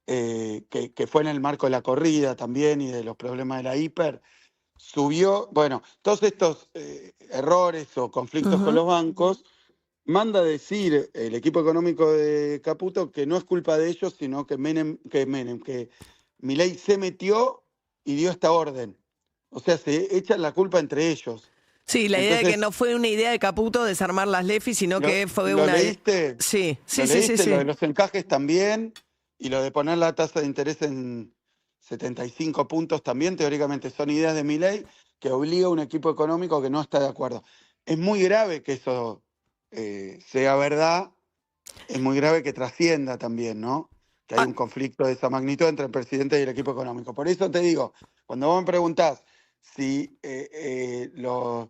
que fue en el marco de la corrida también y de los problemas de la hiper, subió, bueno, todos estos errores o conflictos con los bancos, manda a decir el equipo económico de Caputo que no es culpa de ellos, sino que Milei se metió y dio esta orden. O sea, se echan la culpa entre ellos. Sí, la idea de que no fue una idea de Caputo desarmar las LEFI, sino que fue una... ¿Leíste? Sí. Lo de los encajes también, y lo de poner la tasa de interés en 75 puntos también, teóricamente son ideas de Milei que obliga a un equipo económico que no está de acuerdo. Es muy grave que eso sea verdad, es muy grave que trascienda también, ¿no? Que hay un conflicto de esa magnitud entre el presidente y el equipo económico. Por eso te digo, cuando vos me preguntás si los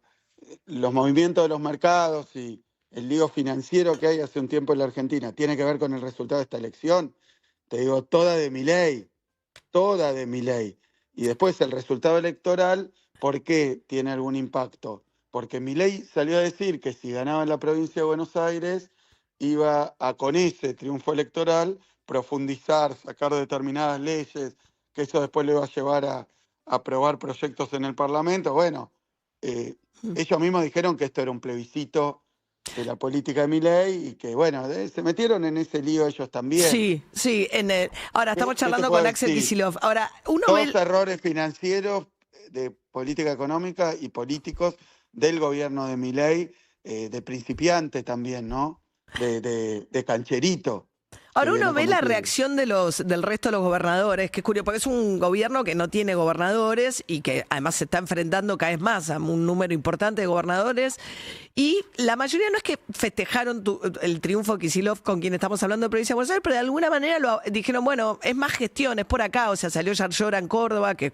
movimientos de los mercados y el lío financiero que hay hace un tiempo en la Argentina tiene que ver con el resultado de esta elección, te digo, toda de Milei. Y después el resultado electoral, ¿por qué tiene algún impacto? Porque Milei salió a decir que si ganaba en la provincia de Buenos Aires, iba a, con ese triunfo electoral, profundizar, sacar determinadas leyes, que eso después le iba a llevar a aprobar proyectos en el Parlamento. Bueno, ellos mismos dijeron que esto era un plebiscito de la política de Milei y que, bueno, se metieron en ese lío ellos también. Sí. Ahora, estamos charlando con Axel Kicillof. Ahora, Dos errores financieros de política económica y políticos del gobierno de Milei, de principiante también, ¿no? De cancherito. Ahora uno ve la reacción del resto de los gobernadores, que es curioso, porque es un gobierno que no tiene gobernadores y que además se está enfrentando cada vez más a un número importante de gobernadores. Y la mayoría no es que festejaron el triunfo de Kicillof, con quien estamos hablando de provincia de Buenos Aires, pero de alguna manera dijeron, bueno, es más gestión, es por acá. O sea, salió Yarlora en Córdoba, que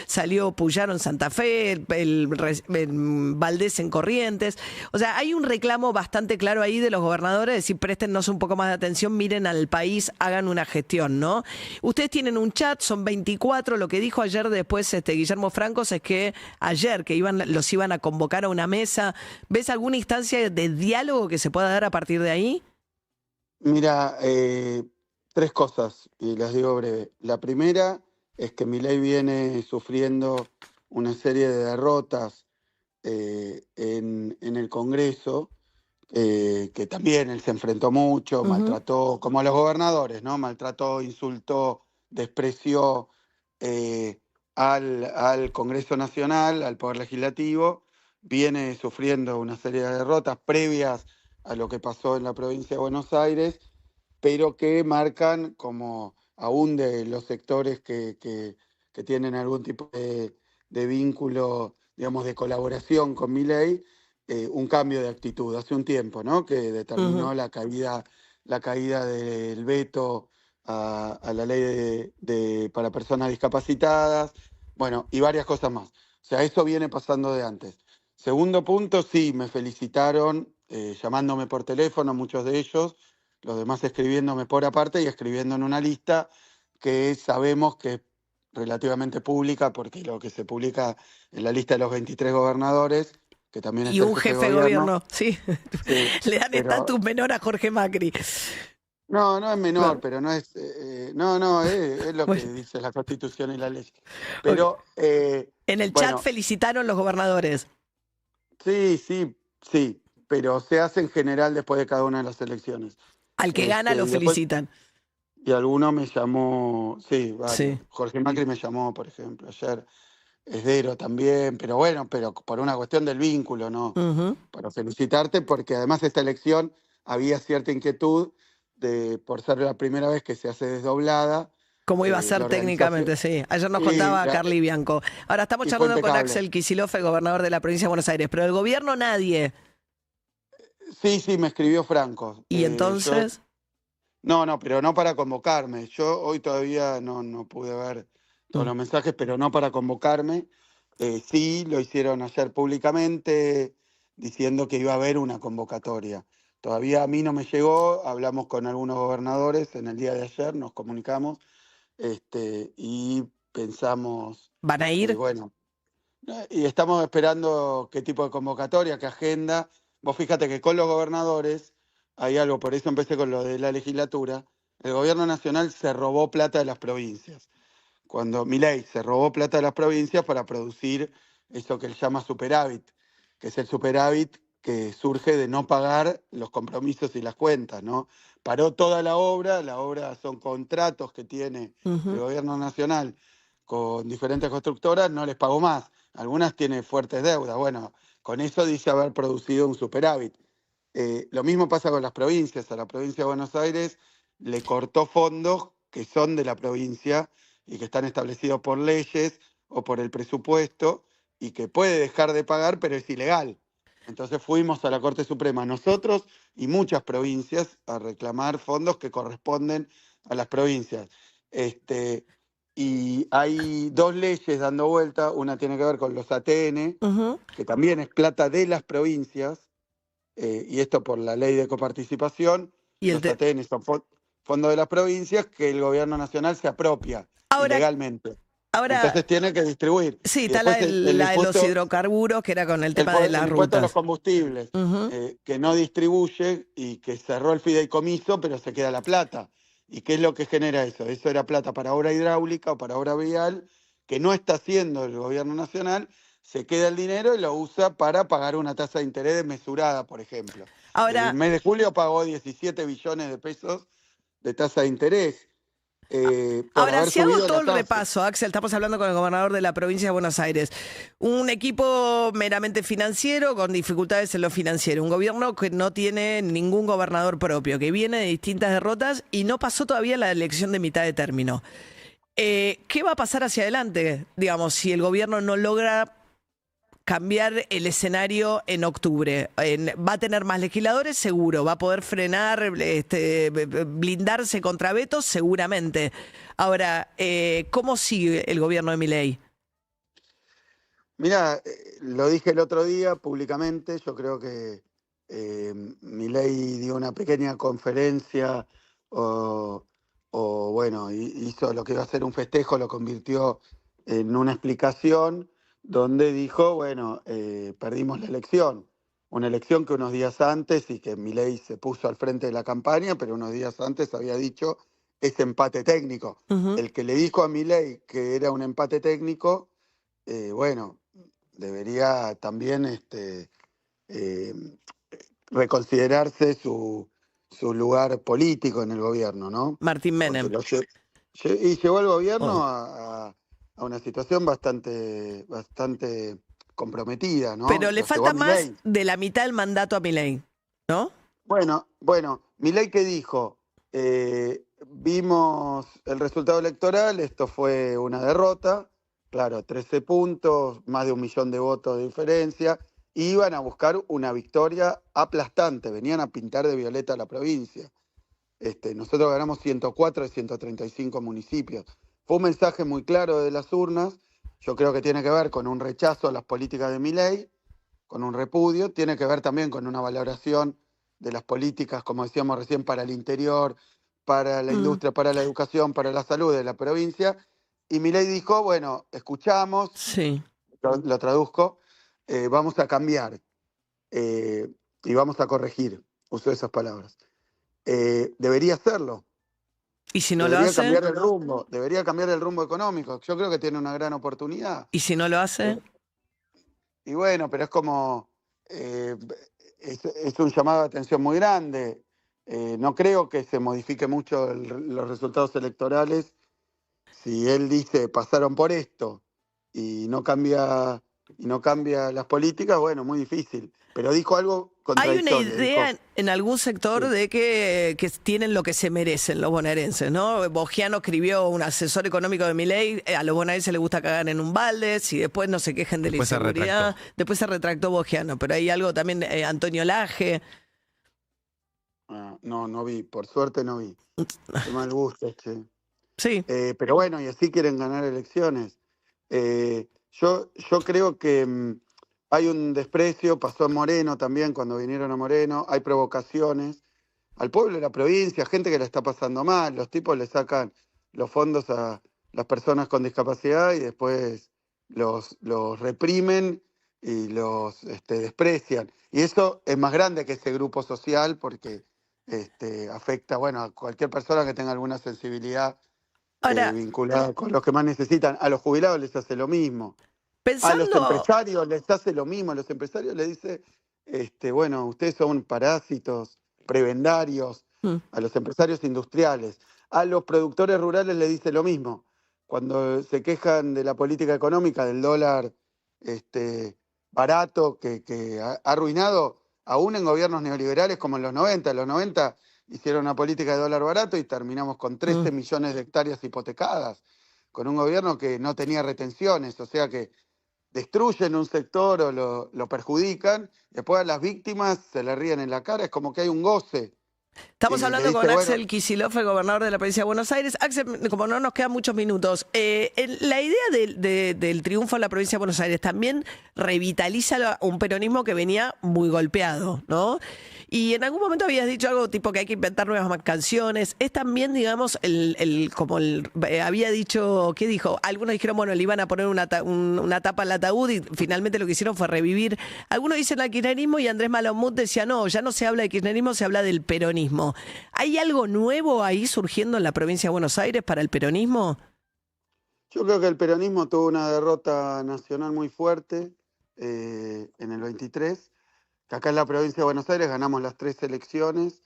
salió Puyaro en Santa Fe, el Valdés en Corrientes. O sea, hay un reclamo bastante claro ahí de los gobernadores, de decir, préstennos un poco más de atención, miren al país, hagan una gestión, ¿no? Ustedes tienen un chat, son 24, lo que dijo ayer después Guillermo Francos es que ayer que los iban a convocar a una mesa. ¿Ves alguna instancia de diálogo que se pueda dar a partir de ahí? Mira, tres cosas, y las digo breve. La primera es que Milei viene sufriendo una serie de derrotas en el Congreso, que también él se enfrentó mucho, maltrató, como los gobernadores, ¿no? Maltrató, insultó, despreció al Congreso Nacional, al Poder Legislativo, viene sufriendo una serie de derrotas previas a lo que pasó en la provincia de Buenos Aires, pero que marcan como aún de los sectores que tienen algún tipo de vínculo, digamos, de colaboración con Milei, un cambio de actitud hace un tiempo, ¿no? Que determinó la caída del veto a la ley para personas discapacitadas, bueno, y varias cosas más. O sea, eso viene pasando de antes. Segundo punto, sí, me felicitaron, llamándome por teléfono, muchos de ellos, los demás escribiéndome por aparte y escribiendo en una lista que sabemos que es relativamente pública, porque lo que se publica en la lista de los 23 gobernadores, que también es y un jefe de gobierno, sí. Le dan pero, estatus menor a Jorge Macri. No es menor, pero no es... es lo que dice la Constitución y la ley. Pero... en el chat felicitaron los gobernadores. Sí, pero se hace en general después de cada una de las elecciones. Al que gana lo felicitan. Y alguno me llamó, sí. Jorge Macri me llamó, por ejemplo, ayer. Esdero también, pero bueno, pero por una cuestión del vínculo, ¿no? Para felicitarte, porque además esta elección había cierta inquietud por ser la primera vez que se hace desdoblada. ¿Cómo iba a ser técnicamente? Sí. Ayer nos contaba Carly Bianco. Ahora estamos charlando con Axel Kicillof, el gobernador de la provincia de Buenos Aires, pero del gobierno nadie. Sí, me escribió Franco. ¿Y entonces? No, pero no para convocarme. Yo hoy todavía no pude ver todos los mensajes, pero no para convocarme. Sí, lo hicieron ayer públicamente diciendo que iba a haber una convocatoria. Todavía a mí no me llegó, hablamos con algunos gobernadores en el día de ayer, nos comunicamos y pensamos... ¿Van a ir? Bueno, y estamos esperando qué tipo de convocatoria, qué agenda. Vos fíjate que con los gobernadores hay algo, por eso empecé con lo de la legislatura. El gobierno nacional se robó plata de las provincias. Cuando Milei se robó plata de las provincias para producir eso que él llama superávit, que es el superávit que surge de no pagar los compromisos y las cuentas, ¿no? Paró toda la obra son contratos que tiene el gobierno nacional con diferentes constructoras, no les pagó más. Algunas tienen fuertes deudas. Bueno, con eso dice haber producido un superávit. Lo mismo pasa con las provincias. A la provincia de Buenos Aires le cortó fondos que son de la provincia y que están establecidos por leyes o por el presupuesto y que puede dejar de pagar, pero es ilegal. Entonces fuimos a la Corte Suprema nosotros y muchas provincias a reclamar fondos que corresponden a las provincias. Y hay dos leyes dando vuelta, una tiene que ver con los ATN, que también es plata de las provincias, y esto por la ley de coparticipación. ¿Y los ATN son fondos de las provincias que el gobierno nacional se apropia ilegalmente. Entonces tiene que distribuir. Sí, está la de los hidrocarburos, que era con el tema de las el impuesto a los rutas. combustibles, que no distribuye y que cerró el fideicomiso, pero se queda la plata. ¿Y qué es lo que genera eso? Eso era plata para obra hidráulica o para obra vial, que no está haciendo el gobierno nacional, se queda el dinero y lo usa para pagar una tasa de interés desmesurada, por ejemplo. Ahora, el mes de julio pagó 17 billones de pesos de tasa de interés. Ahora, si hago todo el repaso, Axel, estamos hablando con el gobernador de la provincia de Buenos Aires. Un equipo meramente financiero, con dificultades en lo financiero. Un gobierno que no tiene ningún gobernador propio, que viene de distintas derrotas y no pasó todavía la elección de mitad de término. ¿Qué va a pasar hacia adelante? Digamos, si el gobierno no logra cambiar el escenario en octubre. ¿Va a tener más legisladores? Seguro. ¿Va a poder frenar, blindarse contra vetos? Seguramente. Ahora, ¿cómo sigue el gobierno de Milei? Mirá, lo dije el otro día públicamente, yo creo que Milei dio una pequeña conferencia bueno, hizo lo que iba a ser un festejo, lo convirtió en una explicación donde dijo, bueno, perdimos la elección. Una elección que unos días antes, y que Milei se puso al frente de la campaña, pero unos días antes había dicho, es empate técnico. El que le dijo a Milei que era un empate técnico, bueno, debería también reconsiderarse su lugar político en el gobierno, ¿no? Martín Menem. Y llevó al gobierno a una situación bastante comprometida, ¿no? Pero le falta más de la mitad del mandato a Milei, ¿no? Bueno, Milei, ¿qué dijo? Vimos el resultado electoral, esto fue una derrota, claro, 13 puntos, más de 1 millón de votos de diferencia, iban a buscar una victoria aplastante, venían a pintar de violeta la provincia. Nosotros ganamos 104 de 135 municipios. Fue un mensaje muy claro de las urnas, yo creo que tiene que ver con un rechazo a las políticas de Milei, con un repudio, tiene que ver también con una valoración de las políticas, como decíamos recién, para el interior, para la industria, para la educación, para la salud de la provincia. Y Milei dijo, bueno, escuchamos, lo traduzco, vamos a cambiar y vamos a corregir, usó esas palabras. Debería hacerlo. ¿Y si no lo hace? Debería cambiar el rumbo económico. Yo creo que tiene una gran oportunidad. ¿Y si no lo hace? Y bueno, pero es como... es un llamado de atención muy grande. No creo que se modifique mucho los resultados electorales si él dice pasaron por esto y no cambia las políticas. Bueno, muy difícil. Pero dijo algo contradictorio. Hay una idea en algún sector de que tienen lo que se merecen los bonaerenses, ¿no? Bogiano escribió, un asesor económico de Milei, a los bonaerenses les gusta cagar en un balde, si después no se quejen de la inseguridad. Después se retractó Bogiano, pero hay algo también, Antonio Laje. No vi, por suerte no vi. Qué mal gusto, che. Sí. Pero bueno, y así quieren ganar elecciones. Yo creo que hay un desprecio, pasó en Moreno también, cuando vinieron a Moreno, hay provocaciones al pueblo de la provincia, gente que la está pasando mal, los tipos le sacan los fondos a las personas con discapacidad y después los reprimen y los desprecian. Y eso es más grande que ese grupo social porque afecta, bueno, a cualquier persona que tenga alguna sensibilidad vinculada con los que más necesitan. A los jubilados les hace lo mismo. A los empresarios les hace lo mismo. A los empresarios les dice, bueno, ustedes son parásitos, prebendarios. A los empresarios industriales. A los productores rurales les dice lo mismo. Cuando se quejan de la política económica, del dólar barato que ha arruinado, aún en gobiernos neoliberales como en los 90. En los 90 hicieron una política de dólar barato y terminamos con 13 millones de hectáreas hipotecadas, con un gobierno que no tenía retenciones, o sea que destruyen un sector o lo perjudican, después a las víctimas se le ríen en la cara, es como que hay un goce. Estamos hablando con Axel Kicillof, el gobernador de la provincia de Buenos Aires. Axel, como no nos quedan muchos minutos, la idea del triunfo en la provincia de Buenos Aires también revitaliza un peronismo que venía muy golpeado, ¿no? Y en algún momento habías dicho algo tipo que hay que inventar nuevas canciones. Es también, digamos, había dicho, ¿qué dijo? Algunos dijeron, bueno, le iban a poner una tapa al ataúd y finalmente lo que hicieron fue revivir. Algunos dicen al kirchnerismo y Andrés Malamud decía, no, ya no se habla de kirchnerismo, se habla del peronismo. ¿Hay algo nuevo ahí surgiendo en la provincia de Buenos Aires para el peronismo? Yo creo que el peronismo tuvo una derrota nacional muy fuerte en el 23, que acá en la provincia de Buenos Aires ganamos las 3 elecciones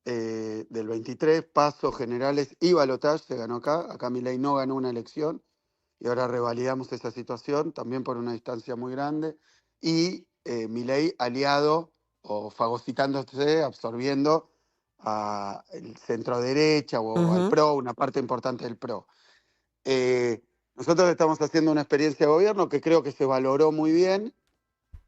del 23, pasos generales y balotaje se ganó acá. Acá Milei no ganó una elección y ahora revalidamos esa situación también por una distancia muy grande. Y Milei aliado o fagocitándose, absorbiendo al centro derecha o al PRO, una parte importante del PRO. Nosotros estamos haciendo una experiencia de gobierno que creo que se valoró muy bien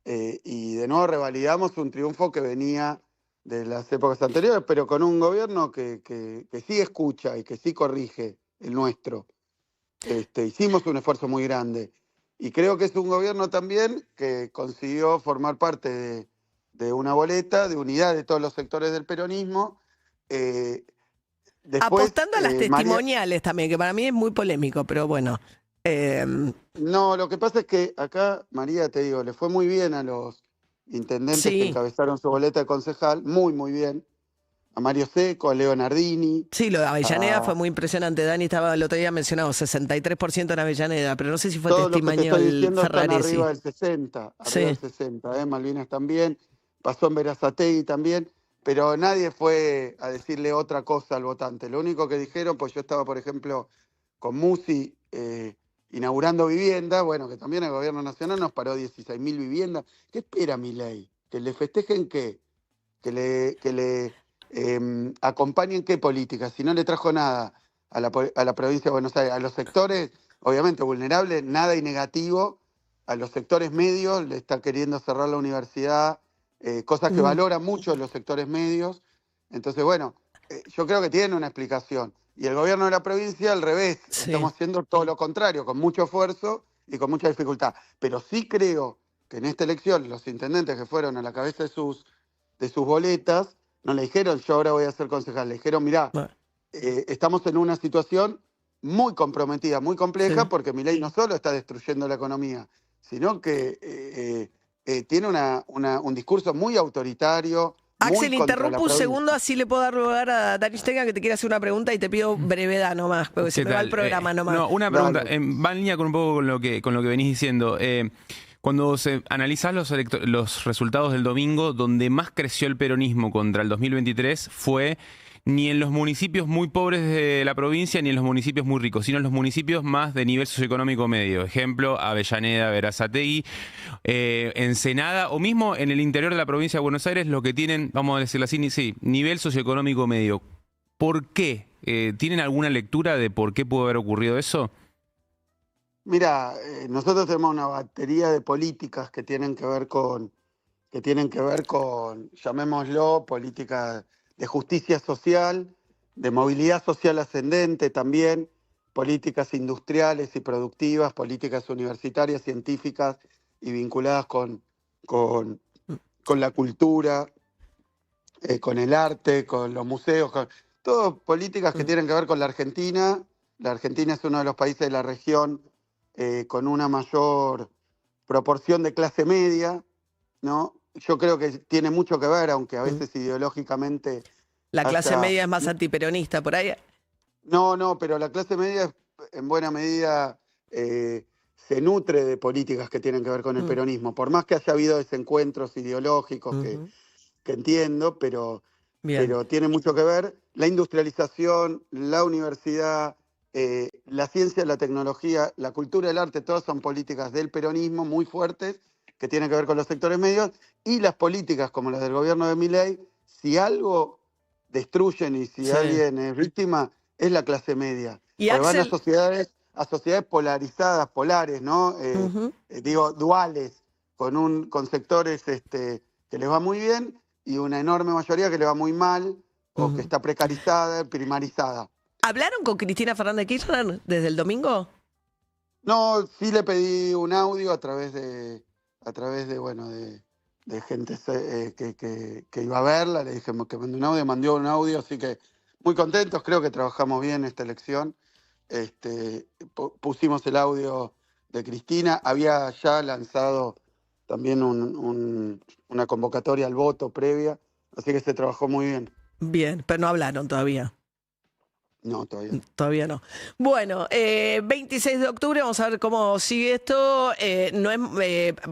y de nuevo revalidamos un triunfo que venía de las épocas anteriores, pero con un gobierno que sí escucha y que sí corrige el nuestro. Hicimos un esfuerzo muy grande y creo que es un gobierno también que consiguió formar parte de una boleta de unidad de todos los sectores del peronismo. Después, apostando a las testimoniales también, que para mí es muy polémico, pero bueno. No, lo que pasa es que acá, María, te digo, le fue muy bien a los intendentes que encabezaron su boleta de concejal, muy, muy bien. A Mario Seco, a Leo Nardini. Sí, lo de Avellaneda fue muy impresionante. Dani estaba el otro día mencionado, 63% en Avellaneda, pero no sé si fue testimonial Ferraresi. Están arriba del 60, del 60, Malvinas también, pasó en Berazategui también, pero nadie fue a decirle otra cosa al votante. Lo único que dijeron, pues yo estaba, por ejemplo, con Musi inaugurando viviendas, bueno, que también el gobierno nacional nos paró 16.000 viviendas. ¿Qué espera Milei? ¿Que le festejen qué? ¿Que le acompañen qué política? Si no le trajo nada a la provincia de Buenos Aires, a los sectores, obviamente vulnerables, nada y negativo, a los sectores medios le está queriendo cerrar la universidad, cosas que valoran mucho los sectores medios. Entonces, bueno, yo creo que tiene una explicación. Y el gobierno de la provincia, al revés, estamos haciendo todo lo contrario, con mucho esfuerzo y con mucha dificultad. Pero sí creo que en esta elección los intendentes que fueron a la cabeza de sus boletas, no le dijeron yo ahora voy a ser concejal, le dijeron mirá, estamos en una situación muy comprometida, muy compleja, porque Milei no solo está destruyendo la economía, sino que tiene un discurso muy autoritario. Axel, interrumpo un segundo, así le puedo dar lugar a Dani Stega, que te quiere hacer una pregunta y te pido brevedad nomás, porque se me va el programa nomás. No, una pregunta, va en línea con un poco con lo que venís diciendo. Cuando se analizás los resultados del domingo, donde más creció el peronismo contra el 2023 fue ni en los municipios muy pobres de la provincia ni en los municipios muy ricos, sino en los municipios más de nivel socioeconómico medio. Ejemplo, Avellaneda, Berazategui, Ensenada, o mismo en el interior de la provincia de Buenos Aires, lo que tienen, vamos a decirlo así, nivel socioeconómico medio. ¿Por qué? ¿Tienen alguna lectura de por qué pudo haber ocurrido eso? Mira, nosotros tenemos una batería de políticas que tienen que ver con, llamémoslo, políticas justicia social, de movilidad social ascendente también, políticas industriales y productivas, políticas universitarias, científicas y vinculadas con la cultura, con el arte, con los museos, todas políticas que tienen que ver con la Argentina. La Argentina es uno de los países de la región con una mayor proporción de clase media, ¿no? Yo creo que tiene mucho que ver, aunque a veces ideológicamente... La clase media es más antiperonista, por ahí. No, pero la clase media en buena medida se nutre de políticas que tienen que ver con el peronismo, por más que haya habido desencuentros ideológicos que entiendo, pero tiene mucho que ver. La industrialización, la universidad, la ciencia, la tecnología, la cultura, el arte, todas son políticas del peronismo muy fuertes que tienen que ver con los sectores medios, y las políticas como las del gobierno de Milei, si algo destruyen y si alguien es víctima, es la clase media. Y van a sociedades polarizadas, polares, ¿no? Digo, duales, con sectores que les va muy bien y una enorme mayoría que le va muy mal o que está precarizada, primarizada. ¿Hablaron con Cristina Fernández de Kirchner desde el domingo? No, sí le pedí un audio a través de gente que iba a verla, le dije que mandó un audio, así que muy contentos, creo que trabajamos bien esta elección. Pusimos el audio de Cristina, había ya lanzado también una convocatoria al voto previa, así que se trabajó muy bien. Bien, pero no hablaron todavía. No, todavía no. Todavía no. Bueno, 26 de octubre, vamos a ver cómo sigue esto.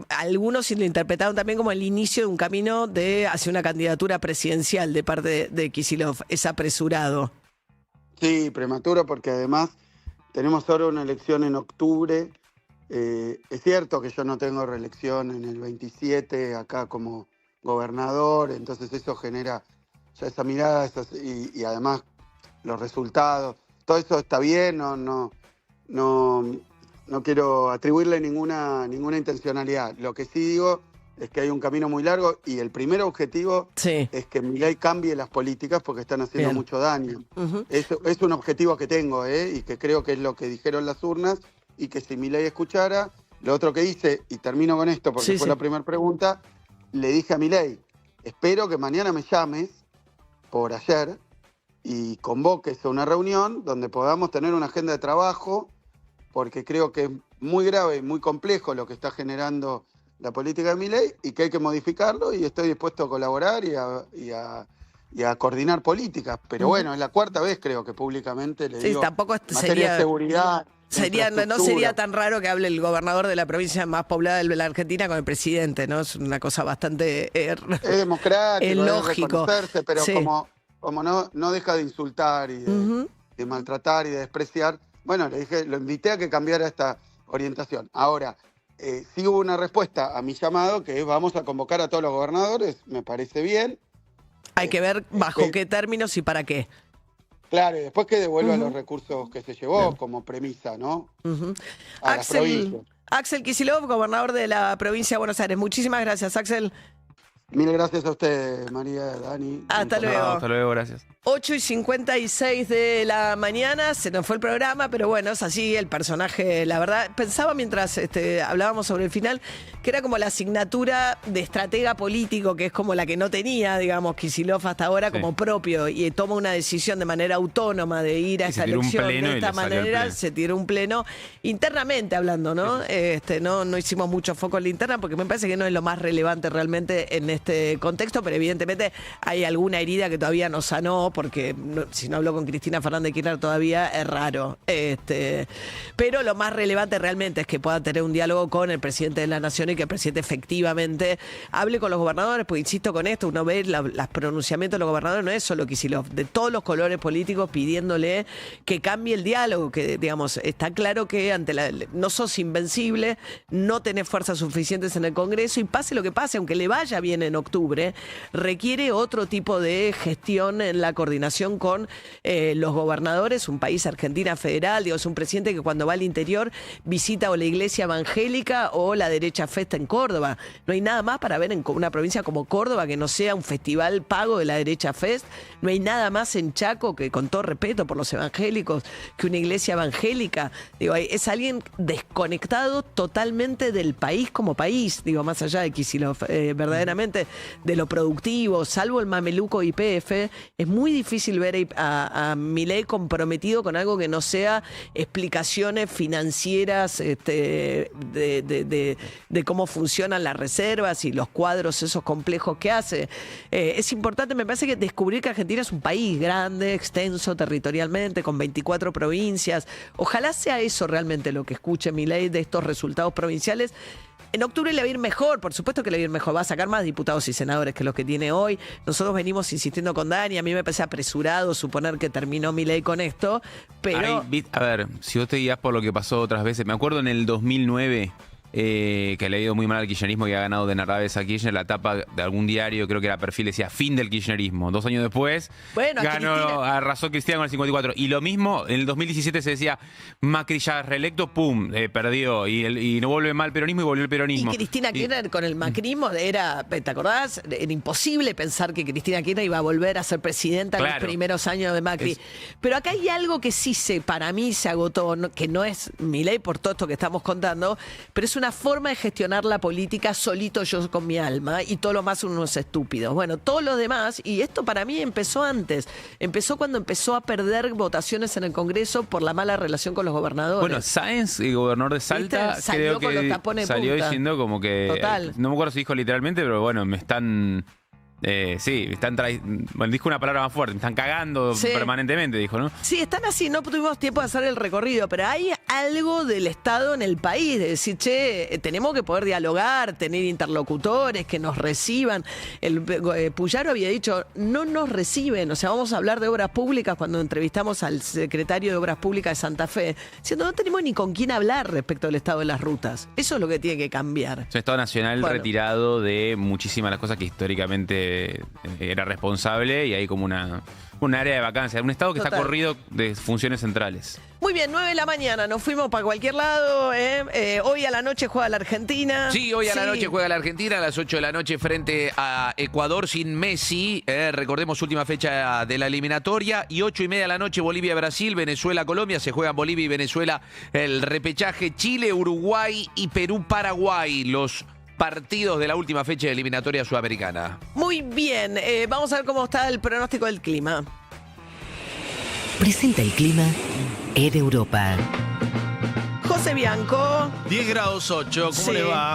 Algunos lo interpretaron también como el inicio de un camino hacia una candidatura presidencial de parte de Kicillof. ¿Es apresurado? Sí, prematuro, porque además tenemos ahora una elección en octubre. Es cierto que yo no tengo reelección en el 27 acá como gobernador, entonces eso genera ya esa mirada y además los resultados, todo eso está bien, no quiero atribuirle ninguna intencionalidad. Lo que sí digo es que hay un camino muy largo y el primer objetivo es que Milei cambie las políticas porque están haciendo mucho daño. Es un objetivo que tengo y que creo que es lo que dijeron las urnas, y que si Milei escuchara, lo otro que hice, y termino con esto porque fue la primera pregunta, le dije a Milei, espero que mañana me llames por ayer y convoques a una reunión donde podamos tener una agenda de trabajo, porque creo que es muy grave y muy complejo lo que está generando la política de Milei y que hay que modificarlo, y estoy dispuesto a colaborar y a coordinar políticas. Pero bueno, es la cuarta vez creo que públicamente le digo tampoco materia de seguridad. No sería tan raro que hable el gobernador de la provincia más poblada de la Argentina con el presidente, ¿no? Es una cosa bastante... es democrático, es lógico. Pero como no deja de insultar y de maltratar y de despreciar, bueno, le dije, lo invité a que cambiara esta orientación. Ahora, sí hubo una respuesta a mi llamado, que es vamos a convocar a todos los gobernadores, me parece bien. Hay que ver bajo qué términos y para qué. Claro, y después que devuelva los recursos que se llevó como premisa, ¿no? A las provincias. Axel Kicillof, gobernador de la provincia de Buenos Aires. Muchísimas gracias, Axel. Mil gracias a ustedes, María, Dani. Hasta luego. Hasta luego, gracias. 8:56 de la mañana, se nos fue el programa, pero bueno, es así el personaje, la verdad. Pensaba mientras hablábamos sobre el final, que era como la asignatura de estratega político, que es como la que no tenía, digamos, Kicillof hasta ahora como propio, y toma una decisión de manera autónoma de ir a esa elección de esta manera, se tiró un pleno, internamente hablando, ¿no? No hicimos mucho foco en la interna, porque me parece que no es lo más relevante realmente en este contexto, pero evidentemente hay alguna herida que todavía no sanó, porque si no habló con Cristina Fernández de Kirchner todavía es raro. Pero lo más relevante realmente es que pueda tener un diálogo con el presidente de la Nación y que el presidente efectivamente hable con los gobernadores, porque insisto con esto, uno ve los pronunciamientos de los gobernadores, no es solo Kicillof, de todos los colores políticos pidiéndole que cambie el diálogo, que digamos, está claro que no sos invencible, no tenés fuerzas suficientes en el Congreso y pase lo que pase, aunque le vaya bien en octubre, requiere otro tipo de gestión en la coordinación con los gobernadores, un país, Argentina federal, digo, es un presidente que cuando va al interior visita o la iglesia evangélica o la derecha festa en Córdoba. No hay nada más para ver en una provincia como Córdoba que no sea un festival pago de la derecha fest. No hay nada más en Chaco, que con todo respeto por los evangélicos, que una iglesia evangélica. Digo, es alguien desconectado totalmente del país como país, digo, más allá de Kicillof, verdaderamente de lo productivo, salvo el mameluco YPF, es muy difícil ver a Milei comprometido con algo que no sea explicaciones financieras de cómo funcionan las reservas y los cuadros esos complejos que hace. Es importante, me parece, que descubrir que Argentina es un país grande, extenso territorialmente, con 24 provincias. Ojalá sea eso realmente lo que escuche Milei de estos resultados provinciales. En octubre le va a ir mejor, por supuesto que le va a ir mejor, va a sacar más diputados y senadores que los que tiene hoy. Nosotros venimos insistiendo con Dani, a mí me parece apresurado suponer que terminó Milei con esto, pero... A ver, si vos te guías por lo que pasó otras veces, me acuerdo en el 2009... que le ha ido muy mal al kirchnerismo y ha ganado de Narváez a Kirchner, la tapa de algún diario, creo que era Perfil, decía fin del kirchnerismo. 2 años después arrasó Cristina con el 54. Y lo mismo, en el 2017 se decía Macri ya reelecto, pum, perdió. Y no vuelve mal el peronismo y volvió el peronismo. Y Cristina Kirchner con el macrismo era, ¿te acordás? Era imposible pensar que Cristina Kirchner iba a volver a ser presidenta en los primeros años de Macri. Pero acá hay algo que sí para mí se agotó, que no es Milei por todo esto que estamos contando, pero es una forma de gestionar la política solito yo con mi alma y todo lo más unos estúpidos. Bueno, todo lo demás, y esto para mí empezó antes. Empezó cuando empezó a perder votaciones en el Congreso por la mala relación con los gobernadores. Bueno, Sáenz, el gobernador de Salta, creo que salió diciendo como que... Total. No me acuerdo si dijo literalmente, pero bueno, me están... bueno, dijo una palabra más fuerte, me están cagando permanentemente, dijo, ¿no? Sí, están así, no tuvimos tiempo de hacer el recorrido, pero hay algo del Estado en el país, de decir, tenemos que poder dialogar, tener interlocutores que nos reciban. Puyaro había dicho, no nos reciben, o sea, vamos a hablar de obras públicas cuando entrevistamos al secretario de Obras Públicas de Santa Fe, diciendo, no tenemos ni con quién hablar respecto al estado de las rutas. Eso es lo que tiene que cambiar. Es un Estado nacional retirado de muchísimas de las cosas que históricamente era responsable, y hay como una área de vacancia, un Estado que está corrido de funciones centrales. Muy bien, 9 de la mañana, nos fuimos para cualquier lado. Hoy a la noche juega la Argentina. Sí, hoy a la noche juega la Argentina a las 8 de la noche frente a Ecuador sin Messi. Recordemos, última fecha de la eliminatoria. Y 8:30 de la noche Bolivia-Brasil, Venezuela-Colombia. Se juegan Bolivia y Venezuela el repechaje. Chile, Uruguay y Perú-Paraguay. Los partidos de la última fecha de eliminatoria sudamericana. Muy bien, vamos a ver cómo está el pronóstico del clima. Presenta el clima en Europa. José Bianco. 10 grados 8, ¿cómo le va?